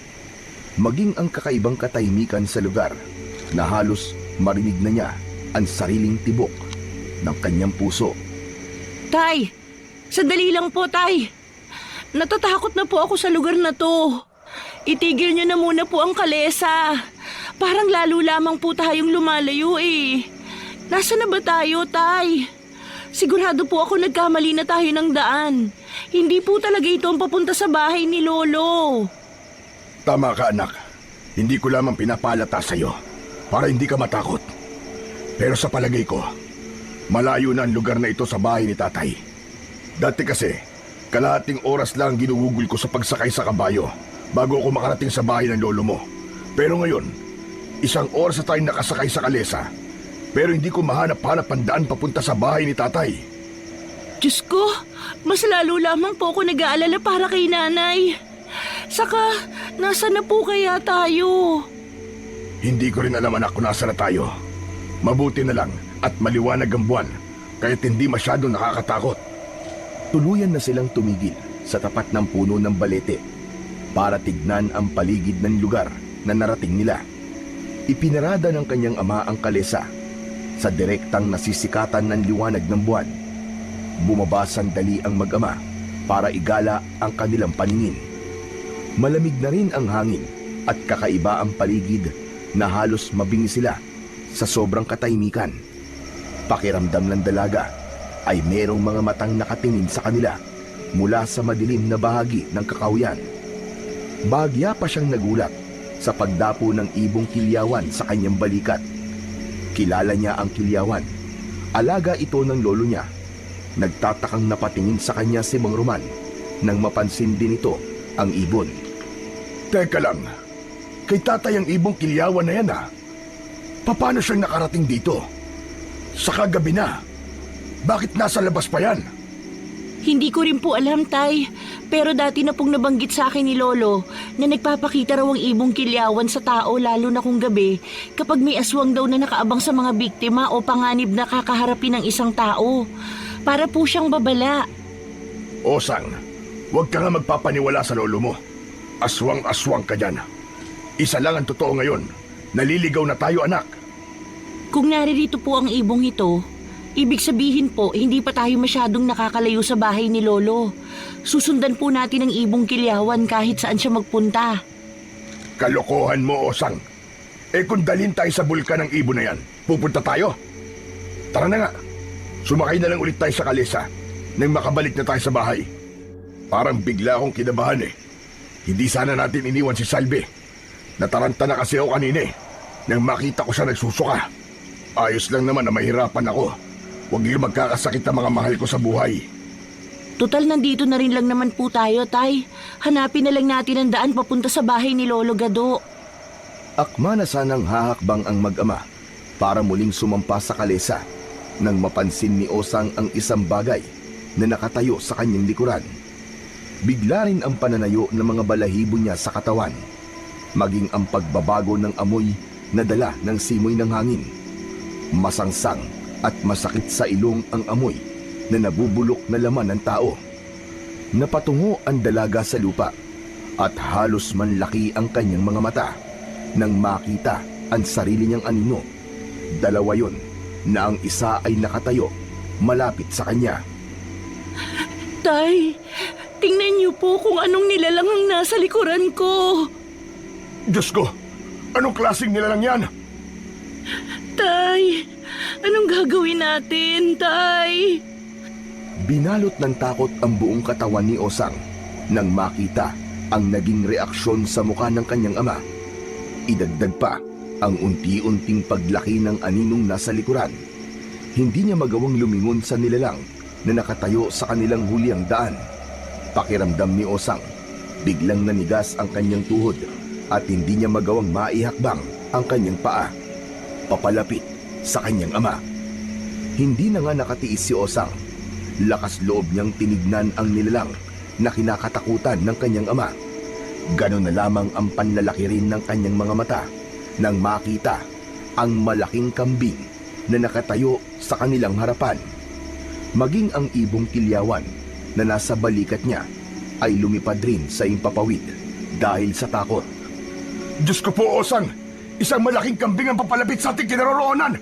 Maging ang kakaibang katahimikan sa lugar na halos marinig na niya ang sariling tibok ng kanyang puso. Tay, sandali lang po, Tay. Natatakot na po ako sa lugar na to. Itigil niyo na muna po ang kalesa. Parang lalo lamang po tayong lumalayo eh. Nasaan na ba tayo, Tay? Sigurado po ako nagkamali na tayo ng daan. Hindi po talaga ito ang papunta sa bahay ni Lolo. Tama ka, anak. Hindi ko lamang pinapalata sa'yo para hindi ka matakot. Pero sa palagay ko, malayo na ang lugar na ito sa bahay ni tatay. Dati kasi, kalahating oras lang ginugugol ko sa pagsakay sa kabayo bago ako makarating sa bahay ng lolo mo. Pero ngayon, 1 oras na tayong nakasakay sa kalesa, pero hindi ko mahanap-hanap ang daan papunta sa bahay ni tatay. Diyos ko, mas lalo lamang po ako nag-aalala para kay nanay. Saka, nasa na po kaya tayo? Hindi ko rin alam, anak, kung nasa na tayo. Mabuti na lang at maliwanag ang buwan, kaya't hindi masyado nakakatakot. Tuluyan na silang tumigil sa tapat ng puno ng balete para tignan ang paligid ng lugar na narating nila. Ipinarada ng kanyang ama ang kalesa sa direktang nasisikatan ng liwanag ng buwan. Bumaba sandali ang mag-ama para igala ang kanilang paningin. Malamig na rin ang hangin at kakaiba ang paligid na halos mabingi sila sa sobrang katahimikan. Pakiramdam ng dalaga ay merong mga matang nakatingin sa kanila mula sa madilim na bahagi ng kakahuyan. Bahagya pa siyang nagulat sa pagdapo ng ibong kilyawan sa kanyang balikat. Kilala niya ang kilyawan. Alaga ito ng lolo niya. Nagtatakang napatingin sa kanya si Mang Roman nang mapansin din ito ang ibon. Teka lang, kay tatay ang ibong kilyawan na yan ha. Paano siyang nakarating dito? Sa kagabi na. Bakit nasa labas pa yan? Hindi ko rin po alam, Tay. Pero dati na pong nabanggit sa akin ni Lolo na nagpapakita raw ang ibong kilyawan sa tao lalo na kung gabi kapag may aswang daw na nakaabang sa mga biktima o panganib na kakaharapin ng isang tao. Para po siyang babala. Osang, huwag ka nga magpapaniwala sa lolo mo. Aswang-aswang ka dyan. Isa lang ang totoo ngayon. Naliligaw na tayo, anak. Kung naririto po ang ibong ito, ibig sabihin po hindi pa tayo masyadong nakakalayo sa bahay ni Lolo. Susundan po natin ang ibong kilyawan kahit saan siya magpunta. Kalokohan mo, Osang. Kung dalhin tayo sa bulkan ng ibon na yan, pupunta tayo? Tara na nga. Sumakay na lang ulit tayo sa kalesa nang makabalik na tayo sa bahay. Parang bigla akong kinabahan eh. Hindi sana natin iniwan si Salve. Nataranta na kasi ako kanina eh. Nang makita ko siya nagsusuka. Ayos lang naman na mahirapan ako. Huwag yung magkakasakit ang mga mahal ko sa buhay. Total nandito na rin lang naman po tayo, Tay. Hanapin na lang natin ang daan papunta sa bahay ni Lolo Gado. Akma na sanang hahakbang ang mag-ama para muling sumampa sa kalesa nang mapansin ni Osang ang isang bagay na nakatayo sa kanyang likuran. Bigla rin ang pananayo ng mga balahibo niya sa katawan, maging ang pagbabago ng amoy na dala ng simoy ng hangin. Masangsang at masakit sa ilong ang amoy na nabubulok na laman ng tao. Napatungo ang dalaga sa lupa at halos manlaki ang kanyang mga mata nang makita ang sarili niyang anino. Dalawa yon na ang isa ay nakatayo malapit sa kanya. Tay, tingnan niyo po kung anong nilalang ang nasa likuran ko. Diyos ko, anong klaseng nilalang yan? Tay, anong gagawin natin, Tay? Binalot ng takot ang buong katawan ni Osang nang makita ang naging reaksyon sa mukha ng kanyang ama. Idagdag pa ang unti-unting paglaki ng aninong nasa likuran. Hindi niya magawang lumingon sa nilalang na nakatayo sa kanilang huliang daan. Pakiramdam ni Osang, biglang nanigas ang kanyang tuhod at hindi niya magawang maihakbang ang kanyang paa papalapit sa kanyang ama. Hindi na nga nakatiis si Osang. Lakas loob niyang tinignan ang nilalang na kinakatakutan ng kanyang ama. Ganon na lamang ang panlalaki rin ng kanyang mga mata nang makita ang malaking kambing na nakatayo sa kanilang harapan. Maging ang ibong kilyawan na nasa balikat niya ay lumipad rin sa impapawid dahil sa takot. Diyos ko po, Osang! Isang malaking kambing ang papalapit sa ating kinaroroonan!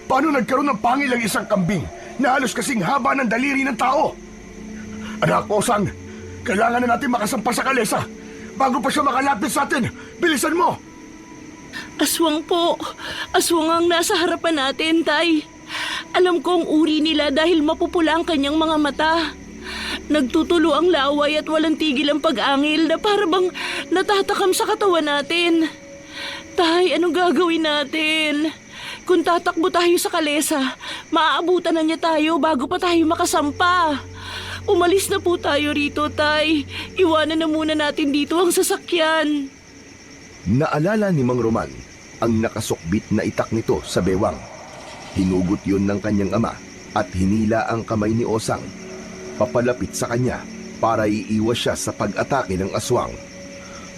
Paano nagkaroon ng pangil ang isang kambing na halos kasing haba ng daliri ng tao? Anak, Osang, kailangan na natin makasampa sa kalesa bago pa siya makalapit sa atin. Bilisan mo! Aswang po. Aswang ang nasa harapan natin, Tay. Alam ko ang uri nila dahil mapupula ang kanyang mga mata. Nagtutulo ang laway at walang tigil ang pag-angil na para bang natatakam sa katawan natin. Tay, anong gagawin natin? Kung tatakbo tayo sa kalesa, maaabutan na niya tayo bago pa tayo makasampa. Umalis na po tayo rito, Tay. Iwanan na muna natin dito ang sasakyan. Naalala ni Mang Roman ang nakasukbit na itak nito sa bewang. Hinugot yun ng kanyang ama at hinila ang kamay ni Osang papalapit sa kanya para iiwas siya sa pag-atake ng aswang.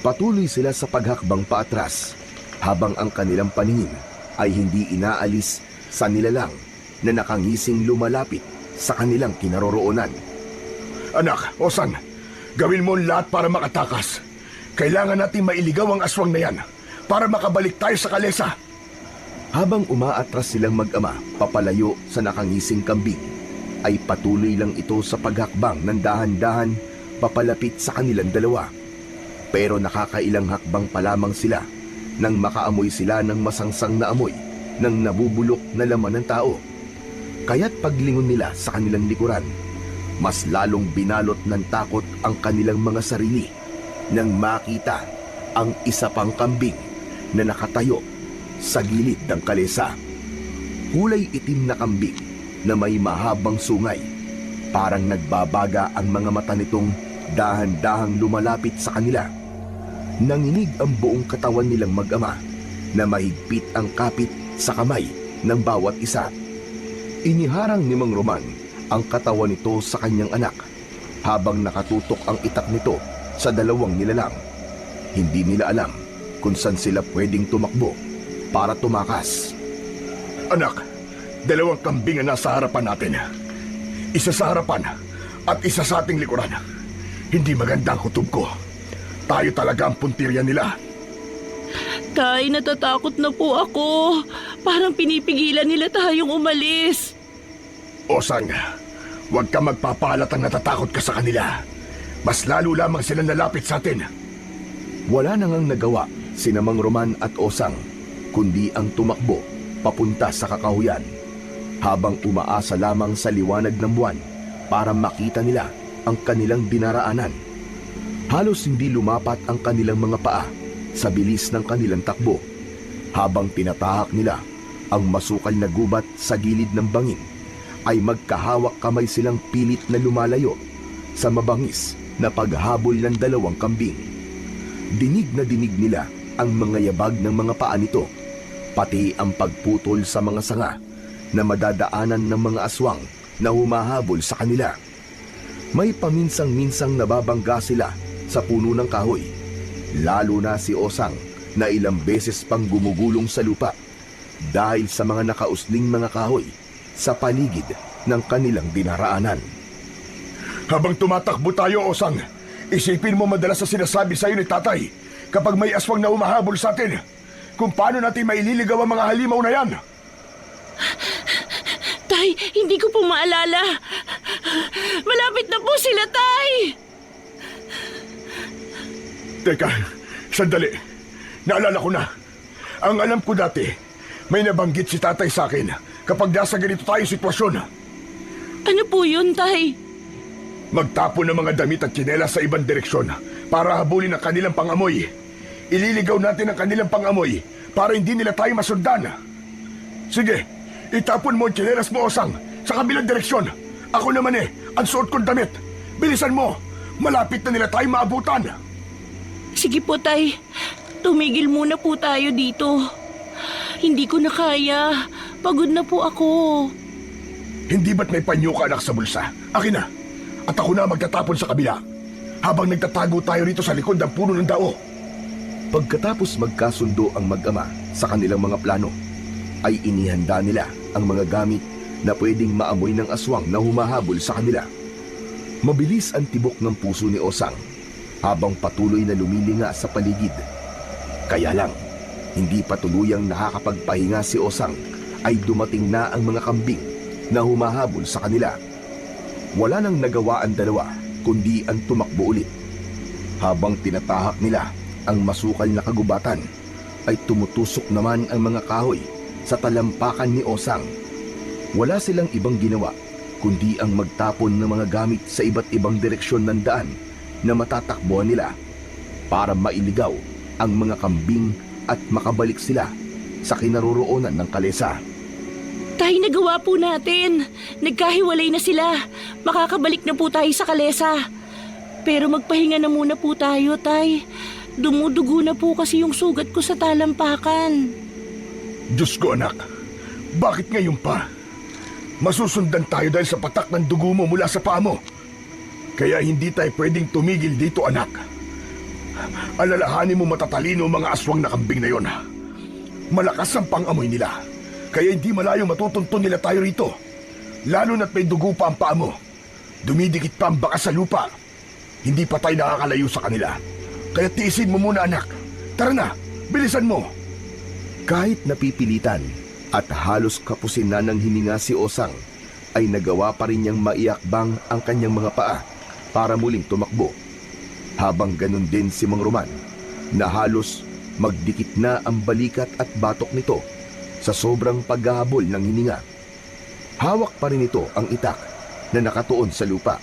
Patuloy sila sa paghakbang paatras habang ang kanilang paningin ay hindi inaalis sa nilalang na nakangising lumalapit sa kanilang kinaroroonan. Anak, Osang, gawin mo ang lahat para makatakas. Kailangan natin mailigaw ang aswang na yan para makabalik tayo sa kalesa. Habang umaatras silang mag-ama papalayo sa nakangising kambing, ay patuloy lang ito sa paghakbang ng dahan-dahan papalapit sa kanilang dalawa. Pero nakakailang hakbang pa lamang sila nang makaamoy sila ng masangsang na amoy ng nabubulok na laman ng tao. Kaya't paglingon nila sa kanilang likuran, mas lalong binalot ng takot ang kanilang mga sarili nang makita ang isa pang kambing na nakatayo sa gilid ng kalesa. Kulay itim na kambing na may mahabang sungay. Parang nagbabaga ang mga mata nitong dahan-dahang lumalapit sa kanila. Nanginig ang buong katawan nilang mag-ama na mahigpit ang kapit sa kamay ng bawat isa. Iniharang ni Mang Roman ang katawan nito sa kanyang anak habang nakatutok ang itak nito sa dalawang nilalang. Hindi nila alam kung saan sila pwedeng tumakbo para tumakas. Anak, dalawang kambing ang nasa harapan natin. Isa sa harapan at isa sa ating likuran. Hindi maganda ang kutob ko. Tayo talaga ang puntirya nila. Tay, natatakot na po ako. Parang pinipigilan nila tayong umalis. Osang, huwag ka magpapahalatang natatakot ka sa kanila. Mas lalo lamang silang lalapit sa atin. Wala nang ang nagawa sina Mang Roman at Osang, kundi ang tumakbo papunta sa kakahuyan, habang umaasa lamang sa liwanag ng buwan para makita nila ang kanilang dinaraanan. Halos hindi lumapat ang kanilang mga paa sa bilis ng kanilang takbo, habang tinatahak nila ang masukal na gubat sa gilid ng bangin, ay magkahawak kamay silang pilit na lumalayo sa mabangis na paghabol ng dalawang kambing. Dinig na dinig nila ang mga yabag ng mga paa nito pati ang pagputol sa mga sanga na madadaanan ng mga aswang na humahabol sa kanila. May paminsang-minsang nababangga sila sa puno ng kahoy, lalo na si Osang na ilang beses pang gumugulong sa lupa dahil sa mga nakausling mga kahoy sa paligid ng kanilang dinaraanan. Habang tumatakbo tayo, Osang, isipin mo madalas na sinasabi sa'yo ni tatay kapag may aswang na umahabol sa atin, kung paano natin maililigaw ang mga halimaw na yan. Tay, hindi ko po maalala. Malapit na po sila, Tay! Teka, sandali. Naalala ko na. Ang alam ko dati, may nabanggit si tatay sa akin kapag nasa ganito tayong sitwasyon. Ano po yun, Tay? Magtapon ng mga damit at tsinelas sa ibang direksyon para habulin ang kanilang pangamoy. Ililigaw natin ang kanilang pangamoy para hindi nila tayo masundan. Sige, itapon mo ang tsinelas mo, Osang, sa kabilang direksyon. Ako naman ang suot kong damit. Bilisan mo, malapit na nila tayo maabutan. Sige po, Tay. Tumigil muna po tayo dito. Hindi ko na kaya. Pagod na po ako. Hindi ba't may panyo ka, anak, sa bulsa? Akin na. At ako na magtatapon sa kabila habang nagtatago tayo rito sa likod ng puno ng dao. Pagkatapos magkasundo ang mag-ama sa kanilang mga plano, ay inihanda nila ang mga gamit na pwedeng maamoy ng aswang na humahabol sa kanila. Mabilis ang tibok ng puso ni Osang habang patuloy na lumilinga sa paligid. Kaya lang, hindi pa tuluyang nakakapagpahinga si Osang ay dumating na ang mga kambing na humahabol sa kanila. Wala nang nagawa ang dalawa kundi ang tumakbo ulit. Habang tinatahak nila ang masukal na kagubatan, ay tumutusok naman ang mga kahoy sa talampakan ni Osang. Wala silang ibang ginawa kundi ang magtapon ng mga gamit sa iba't ibang direksyon ng daan na matatakbuhan nila para mailigaw ang mga kambing at makabalik sila sa kinaroroonan ng kalesa. Tay, nagawa po natin. Nagkahiwalay na sila. Makakabalik na po tayo sa kalesa. Pero magpahinga na muna po tayo, Tay. Dumudugo na po kasi yung sugat ko sa talampakan. Diyos ko, anak. Bakit ngayon pa? Masusundan tayo dahil sa patak ng dugo mo mula sa paa mo. Kaya hindi tayo pwedeng tumigil dito, anak. Alalahanin mo matatalino ang mga aswang na kambing na yon. Malakas ang pangamoy nila. Kaya hindi malayong matutuntun nila tayo rito. Lalo na't may dugo pa ang paa mo. Dumidikit pa ang bakas sa lupa. Hindi pa tayo nakakalayo sa kanila. Kaya tiisin mo muna, anak. Tara na, bilisan mo. Kahit napipilitan at halos kapusin na ng hininga si Osang, ay nagawa pa rin niyang maiakbang ang kanyang mga paa para muling tumakbo. Habang ganun din si Mang Roman, na halos magdikit na ang balikat at batok nito sa sobrang paghahabol ng hininga. Hawak pa rin ito ang itak na nakatuon sa lupa.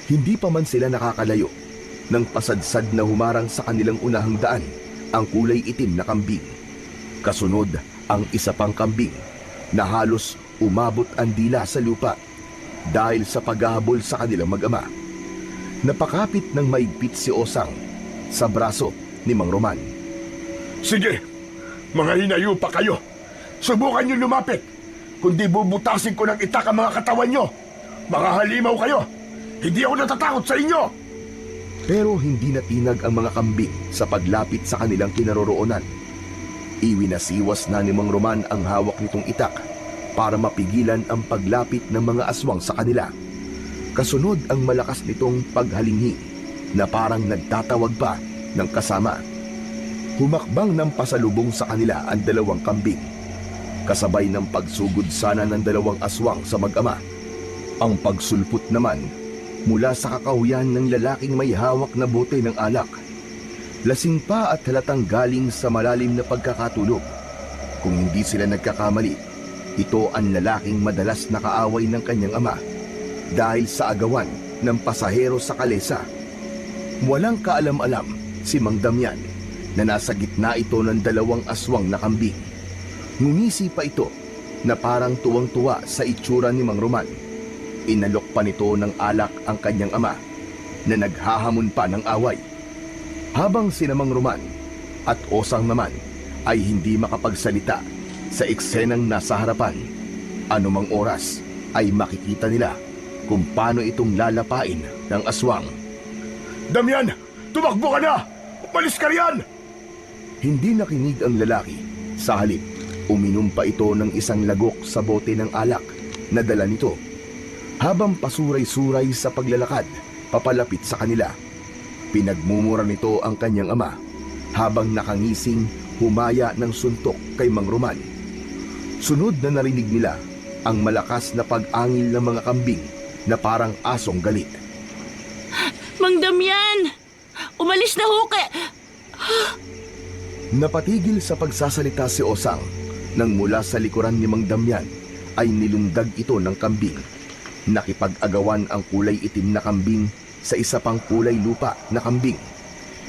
Hindi pa man sila nakakalayo nang pasadsad na humarang sa kanilang unahang daan ang kulay itim na kambing. Kasunod ang isa pang kambing na halos umabot ang dila sa lupa dahil sa paghahabol sa kanilang mag-ama. Napakapit ng maigpit si Osang sa braso ni Mang Roman. Sige, mga hinayo pa kayo. Subukan niyo lumapit. Kundi bubutasin ko ng itak ang mga katawan niyo. Mga halimaw kayo. Hindi ako natatakot sa inyo. Pero hindi natinag ang mga kambing sa paglapit sa kanilang kinaroroonan. Iwinasiwas na ni Mang Roman ang hawak nitong itak para mapigilan ang paglapit ng mga aswang sa kanila. Kasunod ang malakas nitong paghalinghi na parang nagtatawag pa ng kasama. Humakbang ng pasalubong sa kanila ang dalawang kambing, kasabay ng pagsugod sana ng dalawang aswang sa mag-ama. Ang pagsulpot naman mula sa kakahuyan ng lalaking may hawak na bote ng alak. Lasing pa at halatang galing sa malalim na pagkakatulog. Kung hindi sila nagkakamali, ito ang lalaking madalas nakaaway ng kanyang ama dahil sa agawan ng pasahero sa kalesa. Walang kaalam-alam si Mang Damian na nasa gitna ito ng dalawang aswang na kambing. Ngumisi pa ito na parang tuwang-tuwa sa itsura ni Mang Roman. Inalok pa nito ng alak ang kanyang ama na naghahamon pa ng away. Habang sina Mang Roman at Osang naman ay hindi makapagsalita sa eksenang nasa harapan. Anumang oras ay makikita nila kung paano itong lalapain ng aswang. Damian, tumakbo ka na! Umalis ka riyan! Hindi nakinig ang lalaki. Sa halip, uminom pa ito ng isang lagok sa bote ng alak na dala nito. Habang pasuray-suray sa paglalakad, papalapit sa kanila. Pinagmumura nito ang kanyang ama habang nakangising humaya ng suntok kay Mang Roman. Sunod na narinig nila ang malakas na pag-angil ng mga kambing na parang asong galit. Mang Damian! Umalis na ho kay... Napatigil sa pagsasalita si Osang nang mula sa likuran ni Mang Damian ay nilundag ito ng kambing. Nakipag-agawan ang kulay itim na kambing sa isa pang kulay lupa na kambing.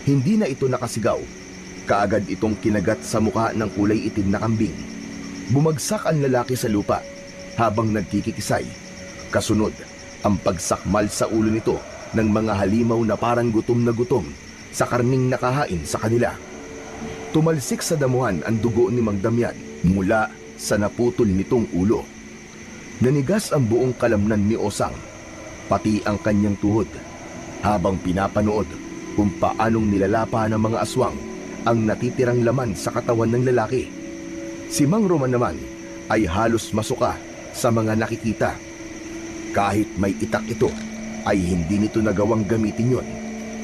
Hindi na ito nakasigaw. Kaagad itong kinagat sa muka ng kulay itim na kambing. Bumagsak ang lalaki sa lupa habang nagkikikisay. Kasunod, ang pagsakmal sa ulo nito ng mga halimaw na parang gutom na gutom sa karning nakahain sa kanila. Tumalsik sa damuhan ang dugo ni Mang Damian mula sa naputol nitong ulo. Nanigas ang buong kalamnan ni Osang, pati ang kanyang tuhod, habang pinapanood kung paanong nilalapa ng mga aswang ang natitirang laman sa katawan ng lalaki. Si Mang Roman naman ay halos masuka sa mga nakikita. Kahit may itak ito, ay hindi nito nagawang gamitin yon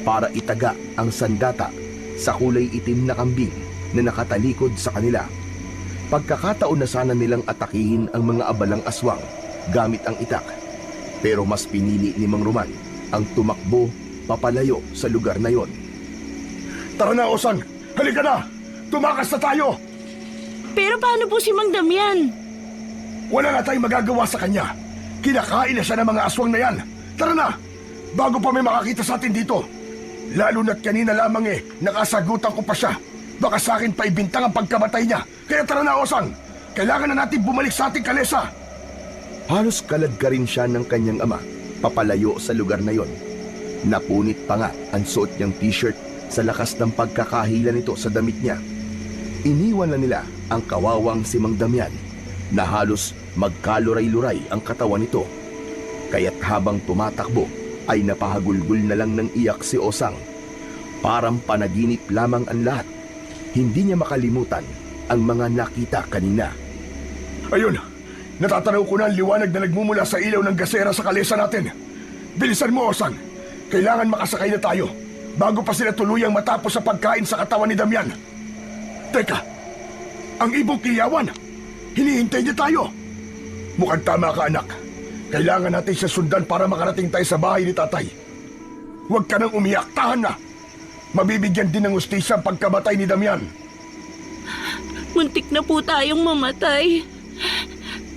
para itaga ang sandata sa kulay itim na kambing na nakatalikod sa kanila. Pagkakataon na sana nilang atakihin ang mga abalang aswang gamit ang itak, pero mas pinili ni Mang Roman ang tumakbo papalayo sa lugar na yon. Tara na, Osang! Halika na! Tumakas na tayo! Pero paano po si Mang Damian? Wala na tayong magagawa sa kanya. Kinakain na siya ng mga aswang na yan. Tara na! Bago pa may makakita sa atin dito. Lalo na't kanina lamang nakasagutan ko pa siya. Baka sa akin pa ibintang ang pagkamatay niya. Kaya tara na, Osang! Kailangan na natin bumalik sa ating kalesa. Halos kalad ka rin siya ng kanyang ama papalayo sa lugar na yon. Napunit pa nga ang suot niyang t-shirt sa lakas ng pagkakahila nito sa damit niya. Iniwan na nila ang kawawang si Mang Damian na halos magkaluray-luray ang katawan nito. Kaya't habang tumatakbo ay napahagulgul na lang ng iyak si Osang. Parang panaginip lamang ang lahat. Hindi niya makalimutan ang mga nakita kanina. Ayun! Natatanaw ko na ang liwanag na nagmumula sa ilaw ng gasera sa kalesa natin. Bilisan mo, Osang! Kailangan makasakay na tayo bago pa sila tuluyang matapos sa pagkain sa katawan ni Damian. Teka! Ang ibong kiyawan! Hinihintay niya tayo! Mukhang tama ka, anak. Kailangan natin siya sundan para makarating tayo sa bahay ni tatay. Huwag ka nang umiyak, tahan na! Mabibigyan din ng ustisya ang pagkamatay ni Damian. Muntik na po tayong mamatay.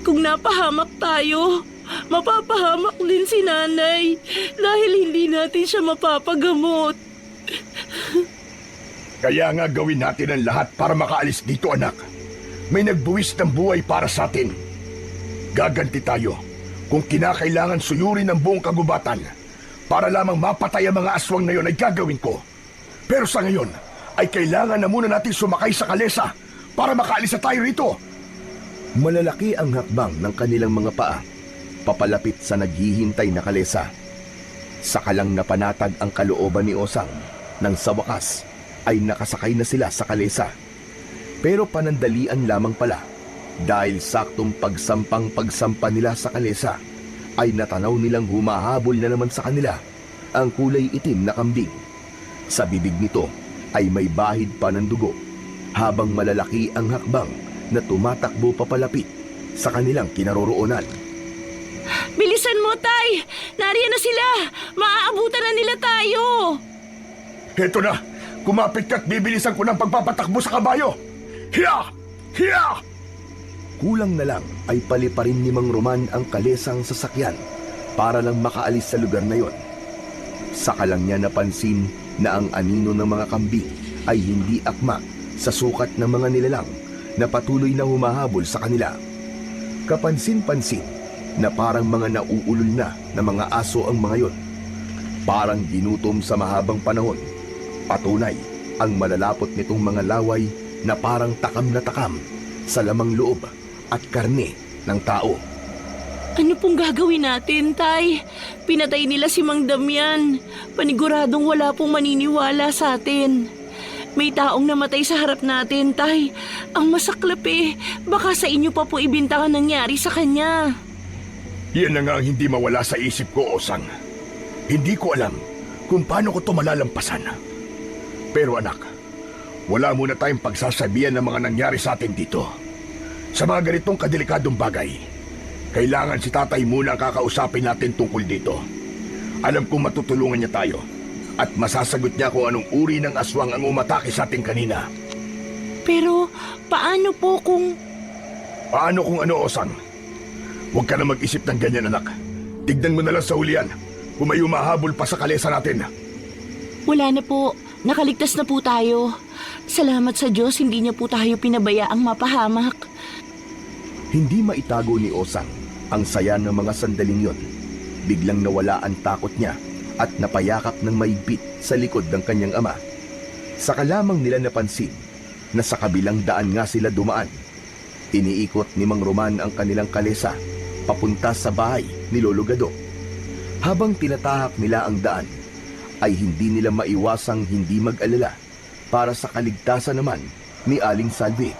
Kung napahamak tayo, mapapahamak din si nanay dahil hindi natin siya mapapagamot. Kaya nga gawin natin ang lahat para makaalis dito, anak. May nagbuwis ng buhay para sa atin. Gaganti tayo kung kinakailangan suyurin ang buong kagubatan para lamang mapatay ang mga aswang na yon ay gagawin ko. Pero sa ngayon ay kailangan na muna natin sumakay sa kalesa para makaalis na tayo rito. Malalaki ang hakbang ng kanilang mga paa papalapit sa naghihintay na kalesa. Saka lang napanatag ang kalooban ni Osang nang sa wakas ay nakasakay na sila sa kalesa. Pero panandalian lamang pala dahil saktong pagsampa nila sa kalesa ay natanaw nilang humahabol na naman sa kanila ang kulay itim na kambing. Sa bibig nito ay may bahid pa ng dugo habang malalaki ang hakbang na tumatakbo papalapit sa kanilang kinaroroonan. Bilisan mo, Tay! Nariyan na sila! Maaabutan na nila tayo! Heto na! Kumapit ka't bibilisan ko ng pagpapatakbo sa kabayo! Hiya! Hiya! Kulang na lang ay paliparin ni Mang Roman ang kalesang sasakyan para lang makaalis sa lugar na yon. Saka lang niya napansin na ang anino ng mga kambing ay hindi akma sa sukat ng mga nilalang na patuloy na humahabol sa kanila. Kapansin-pansin na parang mga nauulol na mga aso ang mga yon. Parang ginutom sa mahabang panahon. Patunay ang malalapot nitong mga laway na parang takam na takam sa lamang loob at karne ng tao. Ano pong gagawin natin, Tay? Pinatay nila si Mang Damian. Paniguradong wala pong maniniwala sa atin. May taong namatay sa harap natin, Tay. Ang masaklap baka sa inyo pa po ibintangan nangyari sa kanya. Yan na nga ang hindi mawala sa isip ko, Osang. Hindi ko alam kung paano ko ito malalampasan. Pero anak, wala muna tayong pagsasabihan ng mga nangyari sa atin dito. Sa mga ganitong kadelikadong bagay, kailangan si tatay muna ang kakausapin natin tungkol dito. Alam kong matutulungan niya tayo at masasagot niya kung anong uri ng aswang ang umatake sa atin kanina. Pero paano po kung... Paano kung ano, Osang? Huwag ka na mag-isip ng ganyan, anak. Tignan mo na lang sa hulihan kung may umahabol pa sa kalesa natin. Wala na po. Nakaligtas na po tayo. Salamat sa Diyos, hindi niya po tayo pinabayaang mapahamak. Hindi maitago ni Osang ang saya ng mga sandaling yon. Biglang nawala ang takot niya at napayakap ng maigpit sa likod ng kanyang ama. Saka lamang nila napansin na sa kabilang daan nga sila dumaan. Iniikot ni Mang Roman ang kanilang kalesa papunta sa bahay ni Lolo Gado. Habang tinatahak nila ang daan, ay hindi nila maiwasang hindi mag-alala para sa kaligtasan naman ni Aling Salvi.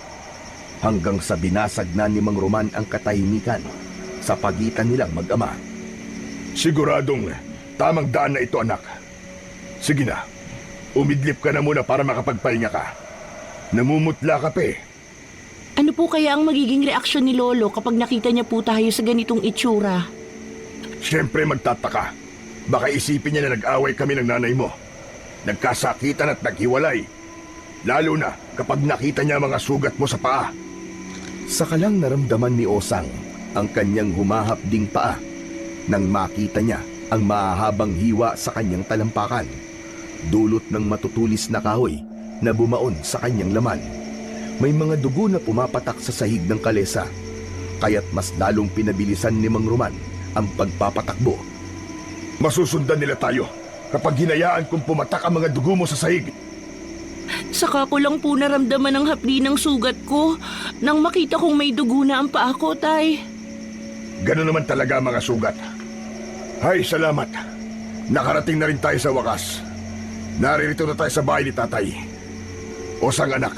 Hanggang sa binasag na ni Mang Roman ang katahimikan sa pagitan nilang mag-ama. Siguradong tamang daan na ito, anak. Sige na, umidlip ka na muna para makapagpahinga ka. Namumutla ka pa eh. Ano po kaya ang magiging reaksyon ni Lolo kapag nakita niya po tayo sa ganitong itsura? Siyempre magtataka. Baka isipin niya na nag-away kami ng nanay mo. Nagkasakitan at naghiwalay. Lalo na kapag nakita niya mga sugat mo sa paa. Saka lang naramdaman ni Osang ang kanyang humahapding paa nang makita niya ang mahahabang hiwa sa kanyang talampakan, dulot ng matutulis na kahoy na bumaon sa kanyang laman. May mga dugo na pumapatak sa sahig ng kalesa, kaya't mas lalong pinabilisan ni Mang Roman ang pagpapatakbo. Masusundan nila tayo kapag hinayaan kong pumatak ang mga dugo mo sa sahig. Saka ko lang po naramdaman ang hapdi ng sugat ko nang makita kong may dugo na ang paa ko, Tay. Ganun naman talaga ang mga sugat. Hay, salamat. Nakarating na rin tayo sa wakas. Naririto na tayo sa bahay ni tatay. Osang anak,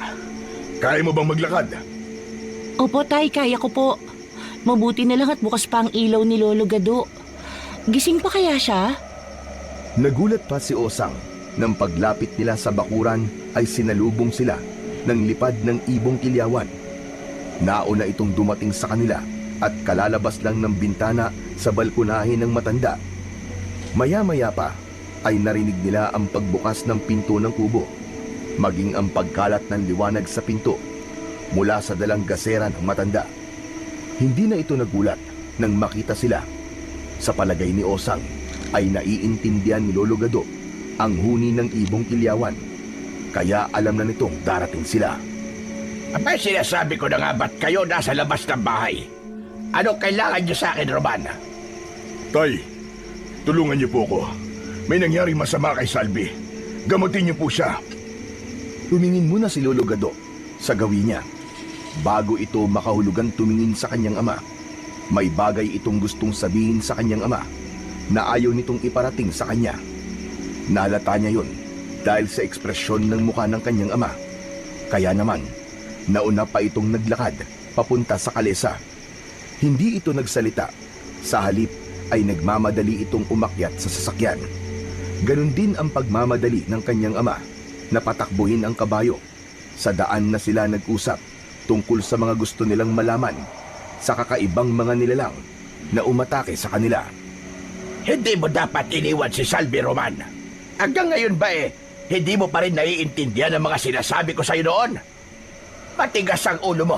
kaya mo bang maglakad? Opo, Tay, kaya ko po. Mabuti na lang at bukas pa ang ilaw ni Lolo Gado. Gising pa kaya siya? Nagulat pa si Osang nang paglapit nila sa bakuran ay sinalubong sila ng lipad ng ibong kilyawan. Nauna itong dumating sa kanila at kalalabas lang ng bintana sa balkonahe ng matanda. Maya-maya pa ay narinig nila ang pagbukas ng pinto ng kubo, maging ang pagkalat ng liwanag sa pinto mula sa dalang gasera ng matanda. Hindi na ito nagulat nang makita sila. Sa palagay ni Osang ay naiintindihan ni Lolo Gado ang huni ng ibong kilyawan, kaya alam na nitong darating sila. Abay, sinasabi ko na nga ba't kayo nasa labas ng bahay? Ano kailangan niyo sa akin, Roman? Tay, tulungan niyo po ko. May nangyaring masama kay Salvi. Gamutin niyo po siya. Tumingin muna si Lolo Gado sa gawin niya. Bago ito makahulugan tumingin sa kanyang ama, may bagay itong gustong sabihin sa kanyang ama na ayaw nitong iparating sa kanya. Nalata niya yon dahil sa ekspresyon ng mukha ng kanyang ama. Kaya naman, nauna pa itong naglakad papunta sa kalesa. Hindi ito nagsalita. Sa halip ay nagmamadali itong umakyat sa sasakyan. Ganon din ang pagmamadali ng kanyang ama na patakbuhin ang kabayo. Sa daan na sila nag-usap tungkol sa mga gusto nilang malaman sa kakaibang mga nilalang na umatake sa kanila. Hindi mo dapat iniwan si Salvi, Roman. Hanggang ngayon ba hindi mo pa rin naiintindihan ang mga sinasabi ko sa'yo noon? Matigas ang ulo mo.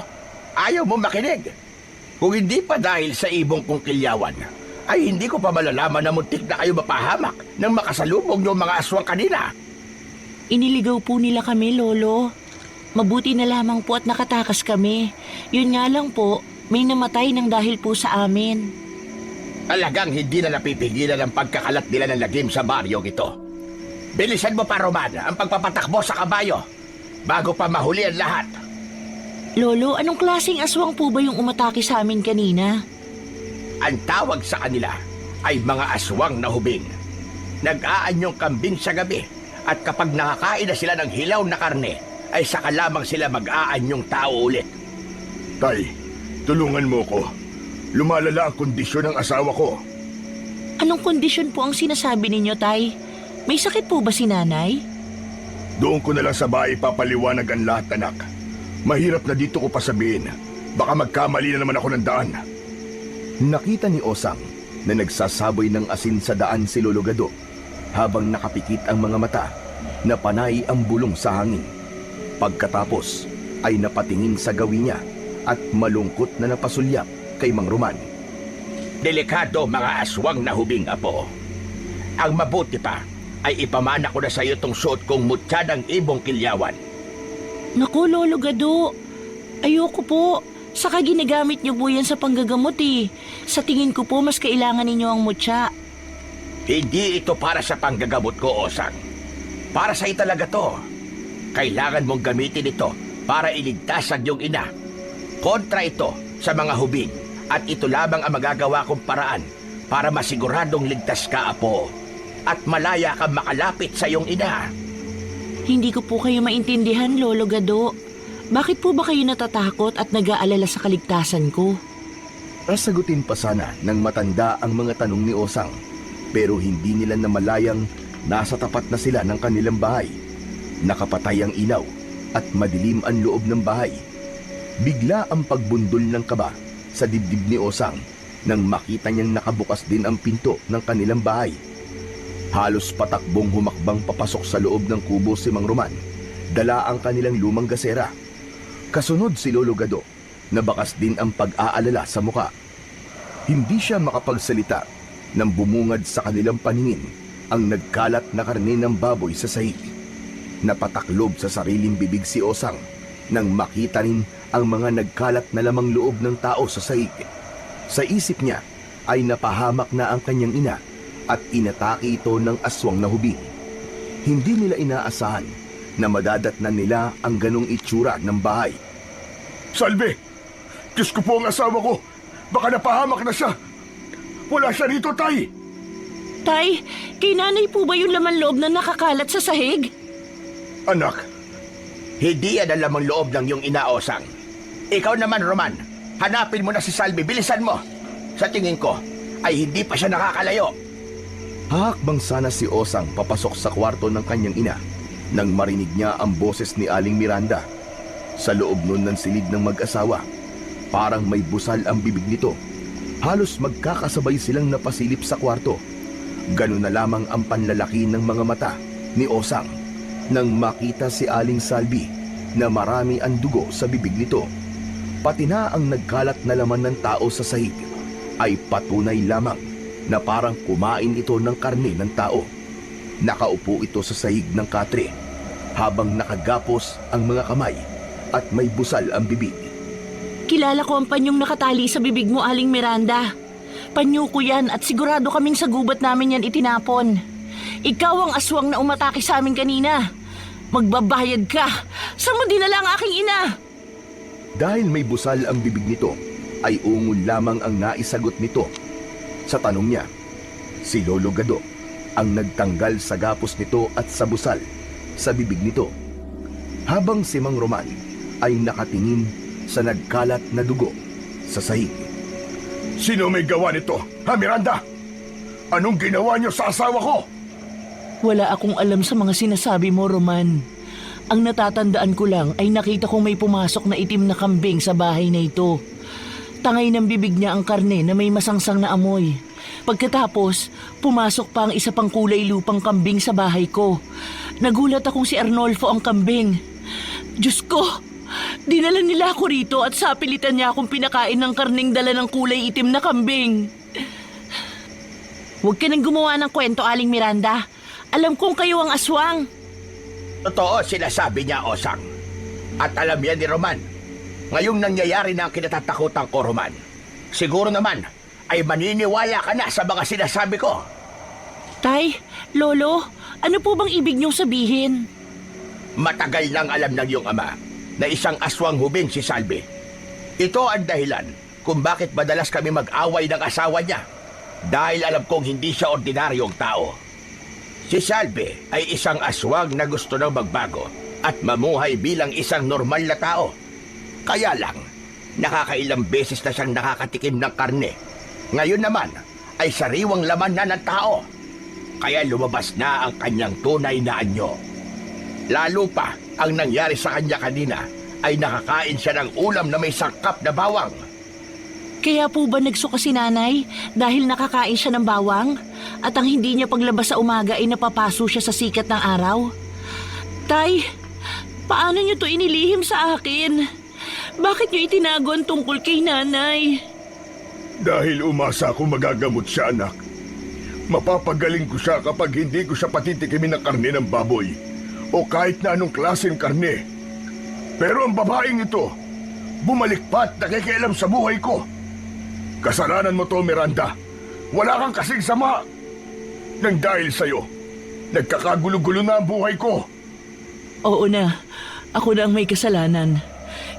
Ayaw mo makinig. Kung hindi pa dahil sa ibong kong kilyawan, ay hindi ko pa malalaman na muntik na kayo mapahamak nang makasalubong yung mga aswang kanina. Iniligaw po nila kami, Lolo. Mabuti na lamang po at nakatakas kami. Yun nga lang po, may namatay ng dahil po sa amin. Talagang hindi na napipigilan ang pagkakalat nila ng lagim sa baryong ito. Bilisan mo pa, Roman, ang pagpapatakbo sa kabayo. bago pa mahuli ang lahat. Lolo, anong klaseng aswang po ba yung umatake sa amin kanina? Ang tawag sa kanila ay mga aswang na hubing. Nag-aanyong kambing sa gabi at kapag nakakain na sila ng hilaw na karne, ay saka lamang sila mag-aanyong tao ulit. Tay, tulungan mo ko. Lumalala ang kondisyon ng asawa ko. Anong kondisyon po ang sinasabi ninyo, Tay? May sakit po ba si nanay? Doon ko na lang sa bahay papaliwanag ang lahat, anak. Mahirap na dito ko pa sabihin. Baka magkamali na naman ako ng daan. Nakita ni Osang na nagsasaboy ng asin sa daan si Lolo Gado habang nakapikit ang mga mata na panay ang bulong sa hangin. Pagkatapos ay napatingin sa gawi niya at malungkot na napasulyap kay Mang Roman. Delikado mga aswang na hubing, apo. Ang mabuti pa ay ipamana ko na sa iyo tong suot kong mutya ng ibong kilyawan. Naku, Lolo Gado. Ayoko po. Saka ginagamit niyo po yan sa panggagamot eh. Sa tingin ko po, mas kailangan ninyo ang mutya. Hindi ito para sa panggagamot ko, Osang. Para sa iyo talaga to. Kailangan mong gamitin ito para iligtas ang iyong ina. Kontra ito sa mga hubing at ito lamang ang magagawa kong paraan para masiguradong ligtas ka, apo. At malaya kang makalapit sa iyong ina. Hindi ko po kayo maintindihan, Lolo Gado. Bakit po ba kayo natatakot at nag-aalala sa kaligtasan ko? Sagutin pa sana ng matanda ang mga tanong ni Osang, pero hindi nila namalayang nasa tapat na sila ng kanilang bahay. Nakapatay ang ilaw at madilim ang loob ng bahay. Bigla ang pagbundol ng kaba sa dibdib ni Osang nang makita niyang nakabukas din ang pinto ng kanilang bahay. Halos patakbong humakbang papasok sa loob ng kubo si Mang Roman, dala ang kanilang lumang gasera. Kasunod si Lolo Gado, na bakas din ang pag-aalala sa muka. Hindi siya makapagsalita nang bumungad sa kanilang paningin ang nagkalat na karne ng baboy sa sahig. Napataklob sa sariling bibig si Osang nang makita rin ang mga nagkalat na lamang loob ng tao sa sahig. Sa isip niya ay napahamak na ang kanyang ina at inatake ito ng aswang na hubing. Hindi nila inaasahan na madadatnan nila ang ganong itsura ng bahay. Salve! Diyos ko po ang asawa ko! Baka napahamak na siya! Wala siya rito, Tay! Tay, kay nanay po ba yung laman loob na nakakalat sa sahig? Anak, Hindi yan ang lamang loob ng iyong ina, Osang. Ikaw naman, Roman, hanapin mo na si Salvi, bilisan mo. Sa tingin ko, ay hindi pa siya nakakalayo. Hakbang sana si Osang papasok sa kwarto ng kanyang ina nang marinig niya ang boses ni Aling Miranda. Sa loob nun ng silid ng mag-asawa, parang may busal ang bibig nito. Halos magkakasabay silang napasilip sa kwarto. Ganun na lamang ang panlalaki ng mga mata ni Osang nang makita si Aling Salvi na marami ang dugo sa bibig nito. Pati na ang nagkalat na laman ng tao sa sahig ay patunay lamang na parang kumain ito ng karne ng tao. Nakaupo ito sa sahig ng katre habang nakagapos ang mga kamay at may busal ang bibig. Kilala ko ang panyong nakatali sa bibig mo, Aling Miranda. Panyo ko yan at sigurado kaming sa gubat namin yan itinapon. Ikaw ang aswang na umatake sa amin kanina. Magbabayad ka. Saan mo dinala ang aking ina? Dahil may busal ang bibig nito, ay ungol lamang ang naisagot nito. Sa tanong niya, si Lolo Gado ang nagtanggal sa gapos nito at sa busal sa bibig nito. Habang si Mang Roman ay nakatingin sa nagkalat na dugo sa sahig. sino may gawa nito? Ha, Miranda? Anong ginawa niyo sa asawa ko? Wala akong alam sa mga sinasabi mo, Roman. Ang natatandaan ko lang ay nakita kong may pumasok na itim na kambing sa bahay na ito. Tangay ng bibig niya ang karne na may masangsang na amoy. Pagkatapos, pumasok pa ang isa pang kulay lupang kambing sa bahay ko. Nagulat akong si Arnolfo ang kambing. Diyos ko! Dinala nila ako rito at sapilitan niya akong pinakain ng karning dala ng kulay itim na kambing. Huwag ka nang gumawa ng kwento, Aling Miranda. Alam kong kayo ang aswang. Totoo sinasabi niya, Osang. At alam yan ni Roman. Ngayong nangyayari na ang kinatatakutan ko, Roman. Siguro naman ay maniniwala ka na sa mga sinasabi ko. Tay, Lolo, ano po bang ibig niyong sabihin? Matagal nang alam ng iyong ama na isang aswang hubing si Salvi. Ito ang dahilan kung bakit madalas kami mag-away ng asawa niya. Dahil alam kong hindi siya ordinaryong tao. Si Salvi ay isang aswang na gusto nang magbago at mamuhay bilang isang normal na tao. Kaya lang, nakakailang beses na siyang nakakatikim ng karne. Ngayon naman ay sariwang laman na ng tao. Kaya lumabas na ang kanyang tunay na anyo. Lalo pa, ang nangyari sa kanya kanina ay nakakain siya ng ulam na may sangkap na bawang. Kaya po ba nagsuka si nanay dahil nakakain siya ng bawang? At ang hindi niya paglabas sa umaga ay napapaso siya sa sikat ng araw? Tay, paano niyo to inilihim sa akin? Bakit niyo itinago ang tungkol kay nanay? Dahil umasa ako magagamot siya, anak. Mapapagaling ko siya kapag hindi ko siya patitikimin ng karne ng baboy o kahit na anong klaseng karne. Pero ang babaeng ito, bumalik pa at nakikialam sa buhay ko. Kasalanan mo to, Miranda. Wala kang kasing sama. Nang dahil sa'yo, nagkakagulo-gulo na ang buhay ko. Oo na, ako na ang may kasalanan.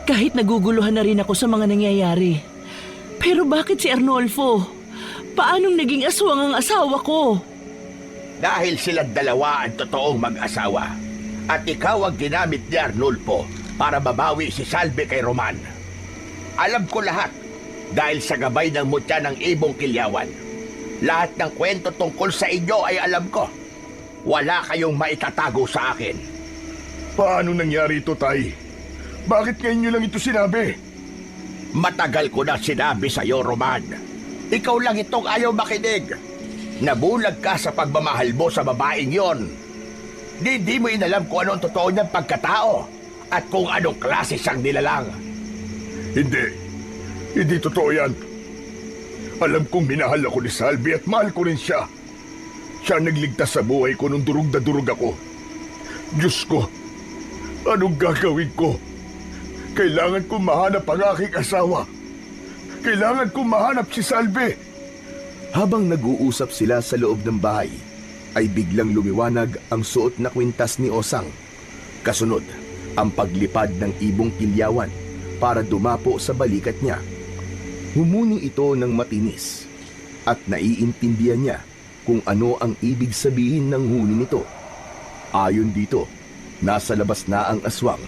Kahit naguguluhan na rin ako sa mga nangyayari. Pero bakit si Arnolfo? Paanong naging aswang ang asawa ko? Dahil silang dalawa ang totoong mag-asawa. At ikaw ang ginamit ni Arnolfo para mabawi si Salvi kay Roman. Alam ko lahat dahil sa gabay ng mutya ng ibong kilyawan. Lahat ng kwento tungkol sa inyo ay alam ko. Wala kayong maitatago sa akin. Paano nangyari ito, Tay? Bakit ngayon nyo lang ito sinabi? Matagal ko na sinabi sa iyo, Roman. Ikaw lang itong ayaw makinig. Nabulag ka sa pagmamahal mo sa babaeng yon. Di mo inalam kung anong totoo niyang pagkatao at kung anong klase siyang nilalang. Hindi totoo yan. Alam kong minahal ako ni Salvi at mahal ko rin siya. Siya nagligtas sa buhay ko nung durug na durug ako. Diyos ko, anong gagawin ko? Kailangan kong mahanap ang aking asawa. Kailangan kong mahanap si Salvi. Habang nag-uusap sila sa loob ng bahay, ay biglang lumiwanag ang suot na kwintas ni Osang. Kasunod, ang paglipad ng ibong kilyawan para dumapo sa balikat niya. Humuno ito ng matinis at naiintindihan niya kung ano ang ibig sabihin ng huni nito. Ayon dito, nasa labas na ang aswang.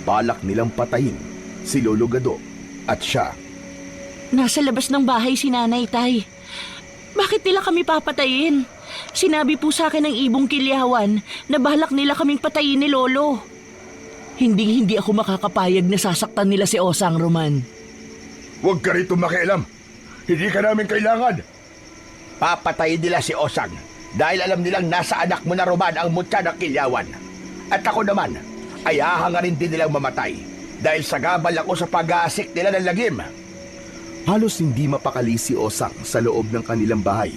Balak nilang patayin si Lolo Gado at siya. Nasa labas ng bahay si nanay, Tay. Bakit nila kami papatayin? Sinabi po sa akin ng ibong kilyawan na balak nila kaming patayin ni Lolo. Hindi ako makakapayag na sasaktan nila si Osang, Roman. Huwag ka rito makialam. Hindi ka namin kailangan. Papatayin nila si Osang dahil alam nilang nasa anak mo na, Roman, ang mutya ng kilyawan. At ako naman ay hahangarin din nilang mamatay dahil sagabal ako sa pag-aasik nila ng lagim. Halos hindi mapakali si Osang sa loob ng kanilang bahay.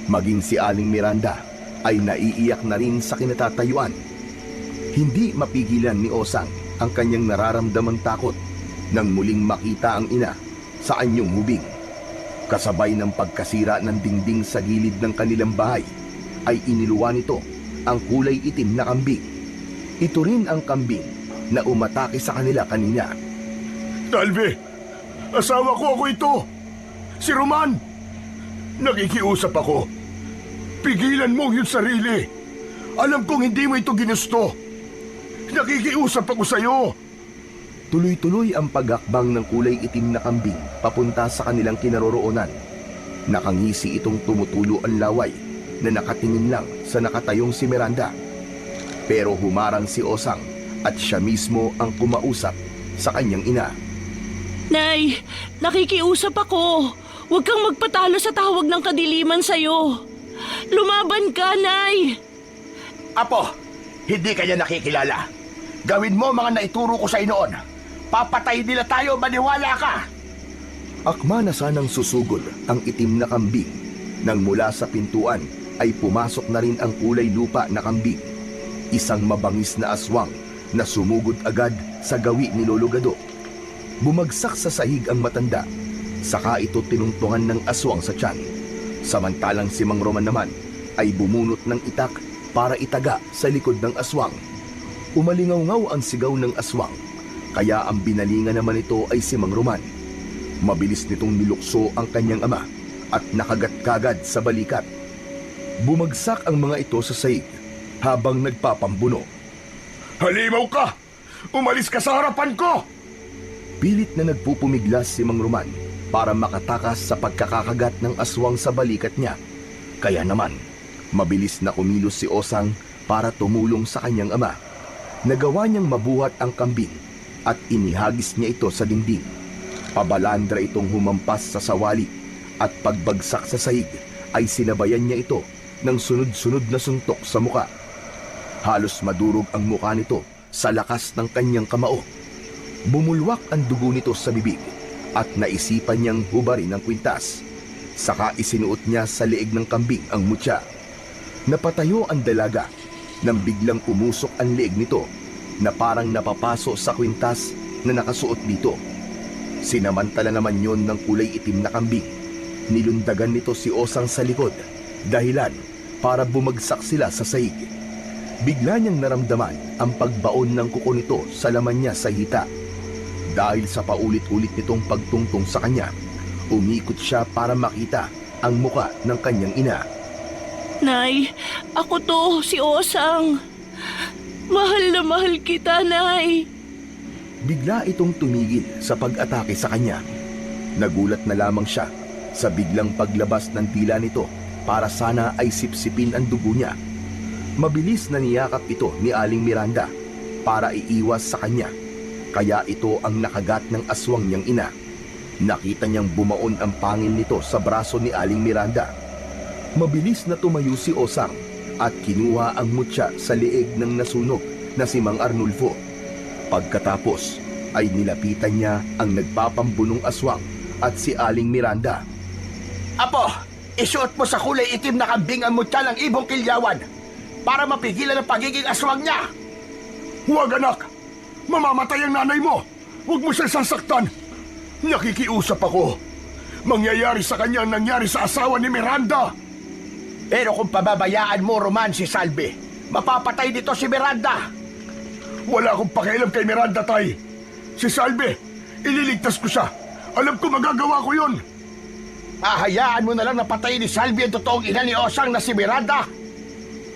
Maging si Aling Miranda ay naiiyak na rin sa kinatatayuan. Hindi mapigilan ni Osang ang kanyang nararamdamang takot nang muling makita ang ina sa anyong hubing. Kasabay ng pagkasira ng dingding sa gilid ng kanilang bahay, ay iniluwa nito ang kulay itim na kambing. Ito rin ang kambing na umatake sa kanila kanina. Salvi, asawa ko ito. Si Roman. Nakikiusap ako. Pigilan mo yung sarili. Alam kong hindi mo ito ginusto. Nakikiusap ako sa'yo. Tuloy-tuloy ang paghakbang ng kulay itim na kambing papunta sa kanilang kinaroroonan. Nakangisi itong tumutulo ang laway na nakatingin lang sa nakatayong si Miranda. Pero humarang si Osang at siya mismo ang kumausap sa kanyang ina. Nay, nakikiusap ako. Huwag kang magpatalo sa tawag ng kadiliman sa'yo. Lumaban ka, Nay! Apo, hindi kanya nakikilala. Gawin mo mga naituro ko sa noon. Papatay nila tayo, maniwala ka! Akma na sanang susugod ang itim na kambing. Nang mula sa pintuan ay pumasok na rin ang kulay lupa na kambing. Isang mabangis na aswang na sumugod agad sa gawi ni Lolo Gado. Bumagsak sa sahig ang matanda. Saka ito tinungtungan ng aswang sa tiyan. Samantalang si Mang Roman naman ay bumunot ng itak para itaga sa likod ng aswang. Umalingaw ang sigaw ng aswang, kaya ang binalingan naman ito ay si Mang Roman. Mabilis nitong nilukso ang kanyang ama at nakagat-kagad sa balikat. Bumagsak ang mga ito sa sahig habang nagpapambuno. Halimaw ka! Umalis ka sa harapan ko! Pilit na nagpupumiglas si Mang Roman para makatakas sa pagkakakagat ng aswang sa balikat niya. Kaya naman, mabilis na kumilos si Osang para tumulong sa kanyang ama. Nagawa niyang mabuhat ang kambing at inihagis niya ito sa dingding. Pabalandra itong humampas sa sawali at pagbagsak sa sahig ay sinabayan niya ito ng sunod-sunod na suntok sa muka. Halos madurog ang muka nito sa lakas ng kanyang kamao. Bumulwak ang dugo nito sa bibig at naisipan niyang hubarin ang kwintas. Saka isinuot niya sa leeg ng kambing ang mutya. Napatayo ang dalaga nang biglang umusok ang leeg nito na parang napapaso sa kwintas na nakasuot dito. Sinamantala naman yon ng kulay itim na kambing. Nilundagan nito si Osang sa likod, dahilan para bumagsak sila sa sahig. Bigla niyang naramdaman ang pagbaon ng kuko nito sa laman niya sa hita. Dahil sa paulit-ulit nitong pagtungtong sa kanya, umikot siya para makita ang muka ng kanyang ina. Nay, ako to, si Osang. Mahal na mahal kita, Nay. Bigla itong tumigil sa pag-atake sa kanya. Nagulat na lamang siya sa biglang paglabas ng dila nito para sana ay sipsipin ang dugo niya. Mabilis na niyakap ito ni Aling Miranda para iiwas sa kanya. Kaya ito ang nakagat ng aswang niyang ina. Nakita niyang bumaon ang pangil nito sa braso ni Aling Miranda. Mabilis na tumayo si Osang at kinuha ang mutya sa leeg ng nasunog na si Mang Arnulfo. Pagkatapos ay nilapitan niya ang nagpapambunong aswang at si Aling Miranda. Apo, isuot mo sa kulay itim na kambing ang mutya ng ibong kilyawan para mapigilan ang pagiging aswang niya. Huwag anak! Mamamatay ang nanay mo! Huwag mo siya sasaktan! Nakikiusap ako. Mangyayari sa kanya ang nangyari sa asawa ni Miranda. Pero kung pababayaan mo, Roman, si Salvi, mapapatay dito si Miranda. Wala akong pakialam kay Miranda, tay. Si Salvi, ililigtas ko siya. Alam ko magagawa ko yun. Ahayaan mo na lang na patayin ni Salvi ang totoong ina ni Osang na si Miranda.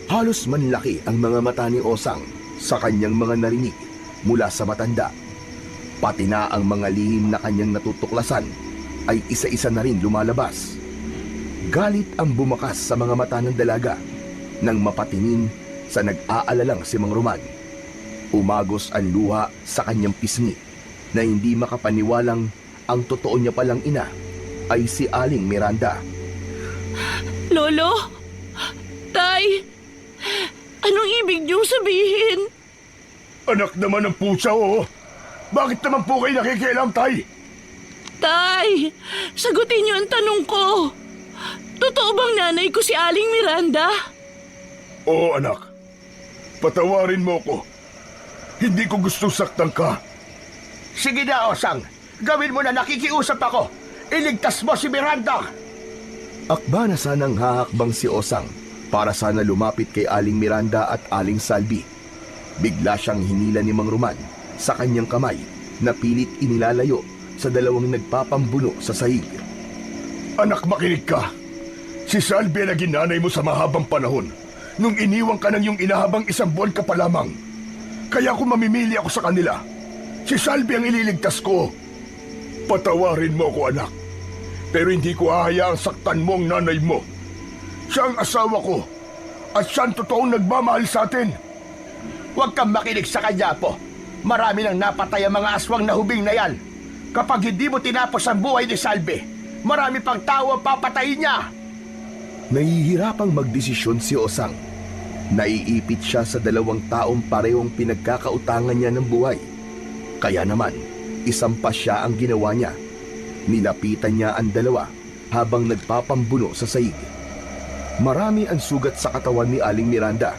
Halos manlaki ang mga mata ni Osang sa kanyang mga narinig mula sa matanda. Pati na ang mga lihim na kanyang natutuklasan ay isa-isa na rin lumalabas. Galit ang bumakas sa mga mata ng dalaga nang mapatingin sa nag-aalalang si Mang Roman. Umagos ang luha sa kanyang pisngi na hindi makapaniwalang ang totoo niya palang ina ay si Aling Miranda. Lolo? Tay? Anong ibig niyong sabihin? Anak naman ng pusa, oh. Bakit naman po kayo nakikialam, tay? Tay, sagutin niyo ang tanong ko. Totoo bang nanay ko si Aling Miranda? Oo, anak. Patawarin mo ko. Hindi ko gusto saktan ka. Sige na, Osang. Gawin mo na, nakikiusap ako. Iligtas mo si Miranda. Akba na sanang hahakbang si Osang para sana lumapit kay Aling Miranda at Aling Salvi. Bigla siyang hinila ni Mang Roman sa kanyang kamay na pilit inilalayo sa dalawang nagpapambuno sa sahig. Anak, makinig ka. Si Salvi ang naging nanay mo sa mahabang panahon nung iniwan ka ng iyong inahabang 1 buwan ka pa lamang. Kaya kung mamimili ako sa kanila, si Salvi ang ililigtas ko. Patawarin mo ako, anak. Pero hindi ko hahayaang saktan mo ang nanay mo. Siya ang asawa ko at siya ang totoong nagmamahal sa atin. Huwag kang makinig sa kanya, po. Marami nang napatay ang mga aswang na hubing na yan. Kapag hindi mo tinapos ang buhay ni Salvi, marami pang tao ang papatayin niya. Nahihirapang magdesisyon si Osang. Naiipit siya sa 2 taong parehong pinagkakautangan niya ng buhay. Kaya naman, isampas siya ang ginawa niya. Nilapitan niya ang 2 habang nagpapambuno sa sahig. Marami ang sugat sa katawan ni Aling Miranda,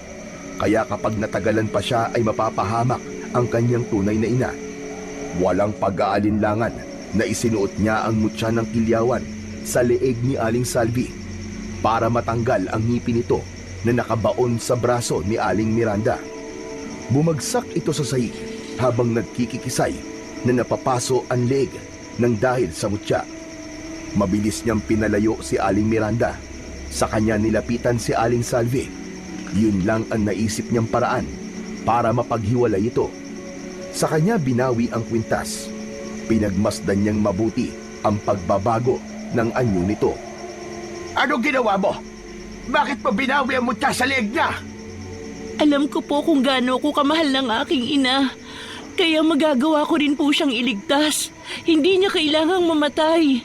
kaya kapag natagalan pa siya ay mapapahamak ang kanyang tunay na ina. Walang pag-aalinlangan na isinuot niya ang mutya ng kilyawan sa leeg ni Aling Salvi para matanggal ang ngipin nito na nakabaon sa braso ni Aling Miranda. Bumagsak ito sa sahig habang nagkikikisay na napapaso ang leeg ng dahil sa mutya. Mabilis niyang pinalayo si Aling Miranda. Sa kanya nilapitan si Aling Salvi. Yun lang ang naisip niyang paraan para mapaghiwalay ito. Sa kanya binawi ang kwintas. Pinagmasdan niyang mabuti ang pagbabago ng anyo nito. Ano ginawa mo? Bakit mo binawi ang mutya sa leeg niya? Alam ko po kung gaano ko kamahal ng aking ina. Kaya magagawa ko rin po siyang iligtas. Hindi niya kailangang mamatay.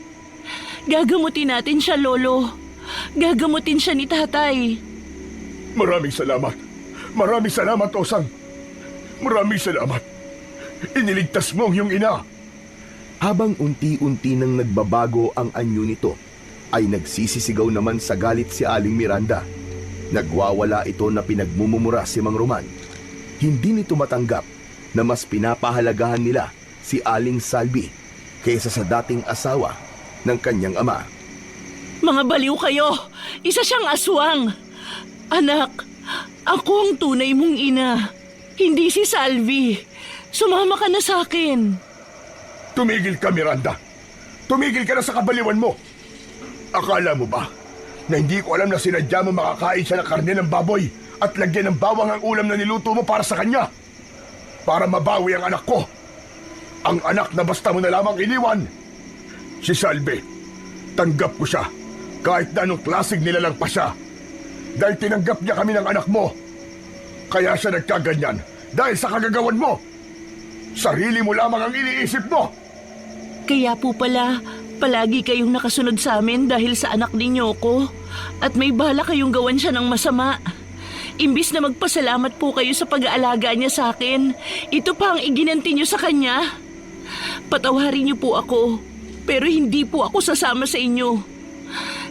Gagamutin natin siya, Lolo. Gagamutin siya ni Tatay. Maraming salamat. Maraming salamat, Osang. Maraming salamat. Iniligtas mo ang iyong ina. Habang unti-unti nang nagbabago ang anyo nito, ay nagsisisigaw naman sa galit si Aling Miranda. Nagwawala ito na pinagmumumura si Mang Roman. Hindi nito matanggap na mas pinapahalagahan nila si Aling Salvi kaysa sa dating asawa ng kanyang ama. Mga baliw kayo! Isa siyang aswang! Anak, ako ang tunay mong ina. Hindi si Salvi. Sumama ka na sa akin. Tumigil ka, Miranda. Tumigil ka na sa kabaliwan mo. Akala mo ba na hindi ko alam na sinadya mo makakain siya ng karne ng baboy at lagyan ng bawang ang ulam na niluto mo para sa kanya? Para mabawi ang anak ko. Ang anak na basta mo na lamang iniwan. Si Salvi, tanggap ko siya kahit na anong klaseng nilalang pa siya. Dahil tinanggap niya kami ng anak mo. Kaya siya nagkaganyan dahil sa kagagawan mo. Sarili mo lamang ang iniisip mo. Kaya po pala, palagi kayong nakasunod sa amin dahil sa anak ninyo ko. At may bala kayong gawan siya ng masama. Imbis na magpasalamat po kayo sa pag-aalaga niya sa akin, ito pa ang iginanti niyo sa kanya. Patawarin niyo po ako, pero hindi po ako sasama sa inyo.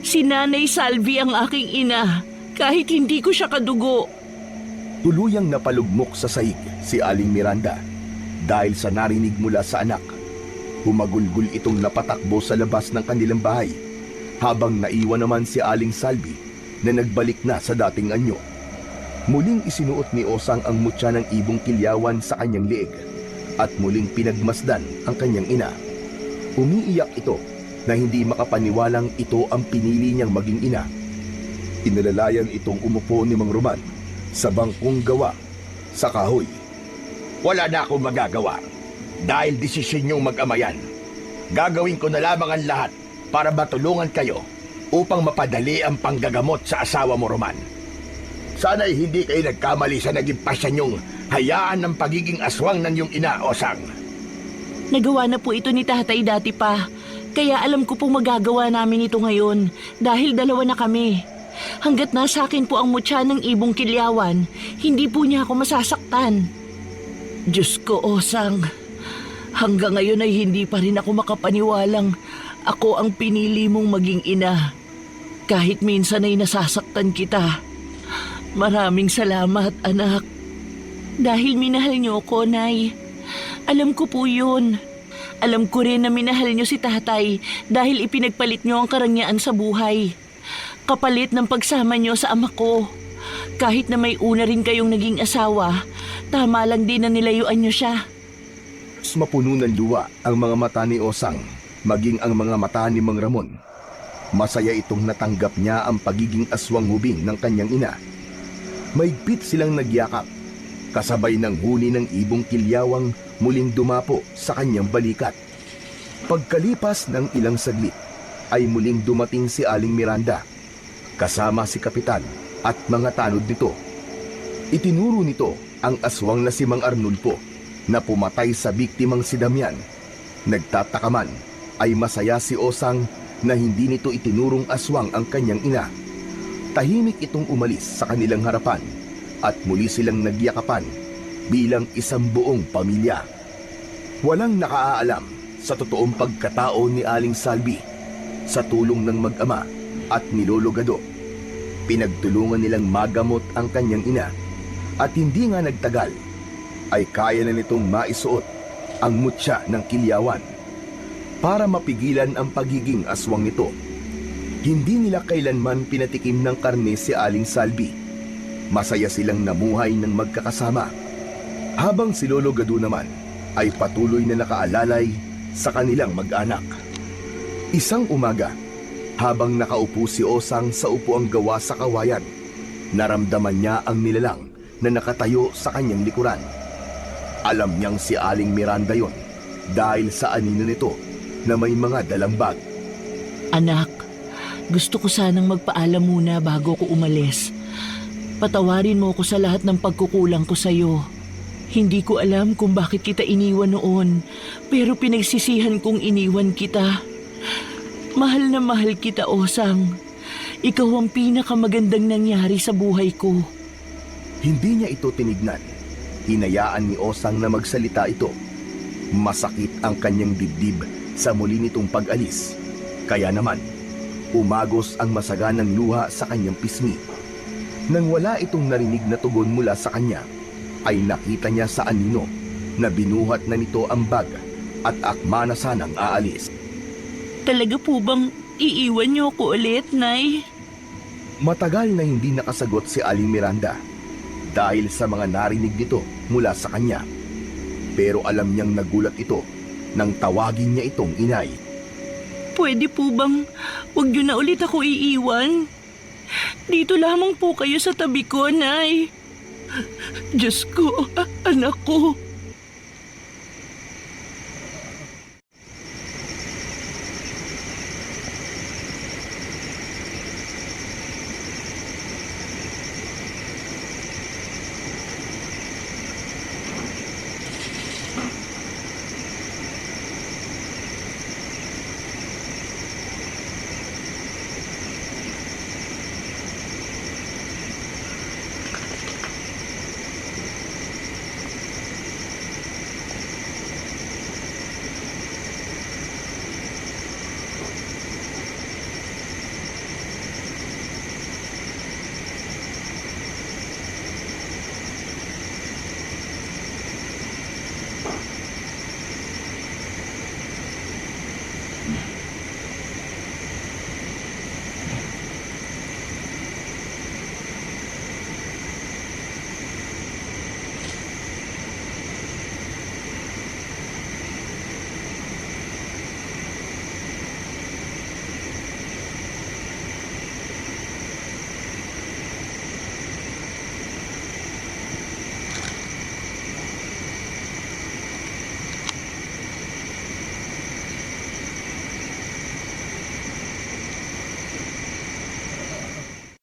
Si Nanay Salvi ang aking ina, kahit hindi ko siya kadugo. Tuluyang napalugmok sa sahig si Aling Miranda dahil sa narinig mula sa anak. Humagulgol itong napatakbo sa labas ng kanilang bahay habang naiwan naman si Aling Salvi na nagbalik na sa dating anyo. Muling isinuot ni Osang ang mutya ng ibong kilyawan sa kanyang leeg at muling pinagmasdan ang kanyang ina. Umiiyak ito na hindi makapaniwalang ito ang pinili niyang maging ina. Inalalayan itong umupo ni Mang Roman sa bangkong gawa sa kahoy. Wala na akong magagawa dahil desisyon niyong mag-ama yan. Gagawin ko na lamang ang lahat para matulungan kayo upang mapadali ang panggagamot sa asawa mo, Roman. Sana'y hindi kayo nagkamali sa naging pasya niyong hayaan ng pagiging aswang ng iyong ina, Osang. Nagawa na po ito ni Tatay dati pa, kaya alam ko pong magagawa namin ito ngayon dahil dalawa na kami. Hanggat nasa akin po ang mutya ng ibong kilyawan, hindi po niya ako masasaktan. Diyos ko, Osang, hanggang ngayon ay hindi pa rin ako makapaniwalang ako ang pinili mong maging ina. Kahit minsan ay nasasaktan kita. Maraming salamat, anak. Dahil minahal niyo ko, Nay. Alam ko po yun. Alam ko rin na minahal niyo si Tatay dahil ipinagpalit niyo ang karangyaan sa buhay. Kapalit ng pagsama niyo sa ama ko. Kahit na may una rin kayong naging asawa, tama lang din na nilayuan niyo siya. Mas mapuno ng luwa ang mga mata ni Osang, maging ang mga mata ni Mang Ramon. Masaya itong natanggap niya ang pagiging aswang hubing ng kanyang ina. Maigpit silang nagyakap, kasabay ng huni ng ibong kilyawang muling dumapo sa kanyang balikat. Pagkalipas ng ilang saglit, ay muling dumating si Aling Miranda, kasama si Kapitan at mga tanod nito. Itinuro nito ang aswang na si Mang Arnulfo na pumatay sa biktimang si Damian. Nagtatakaman ay masaya si Osang na hindi nito itinurong aswang ang kanyang ina. Tahimik itong umalis sa kanilang harapan at muli silang nagyakapan bilang isang buong pamilya. Walang nakaalam sa totoong pagkatao ni Aling Salvi sa tulong ng mag-ama at ni Lolo Gado. Pinagtulungan nilang magamot ang kanyang ina at hindi nga nagtagal ay kaya na nitong maisuot ang mutya ng kilyawan para mapigilan ang pagiging aswang nito. Hindi nila kailanman pinatikim ng karne si Aling Salvi. Masaya silang namuhay ng magkakasama. Habang si Lolo Gadu naman ay patuloy na nakaalalay sa kanilang mag-anak. Isang umaga, habang nakaupo si Osang sa upuang gawa sa kawayan, naramdaman niya ang nilalang na nakatayo sa kanyang likuran. Alam niyang si Aling Miranda yon dahil sa anino nito na may mga dalang bag. Anak, gusto ko sanang magpaalam muna bago ko umalis. Patawarin mo ko sa lahat ng pagkukulang ko sa'yo. Hindi ko alam kung bakit kita iniwan noon, pero pinagsisihan kong iniwan kita. Mahal na mahal kita, Osang. Ikaw ang pinakamagandang nangyari sa buhay ko. Hindi niya ito tinignan. Hinayaan ni Osang na magsalita ito. Masakit ang kanyang dibdib sa muli nitong pag-alis. Kaya naman, umagos ang masaganang luha sa kanyang pisngi. Nang wala itong narinig na tugon mula sa kanya, ay nakita niya sa anino na binuhat na nito ang bag at akma na sanang aalis. Talaga po bang iiwan niyo ako ulit, Nay? Matagal na hindi nakasagot si Aling Miranda dahil sa mga narinig nito mula sa kanya. Pero alam niyang nagulat ito nang tawagin niya itong inay. Pwede po bang huwag niyo na ulit ako iiwan? Dito lamang po kayo sa tabi ko, Nay. Diyos ko, anak ko.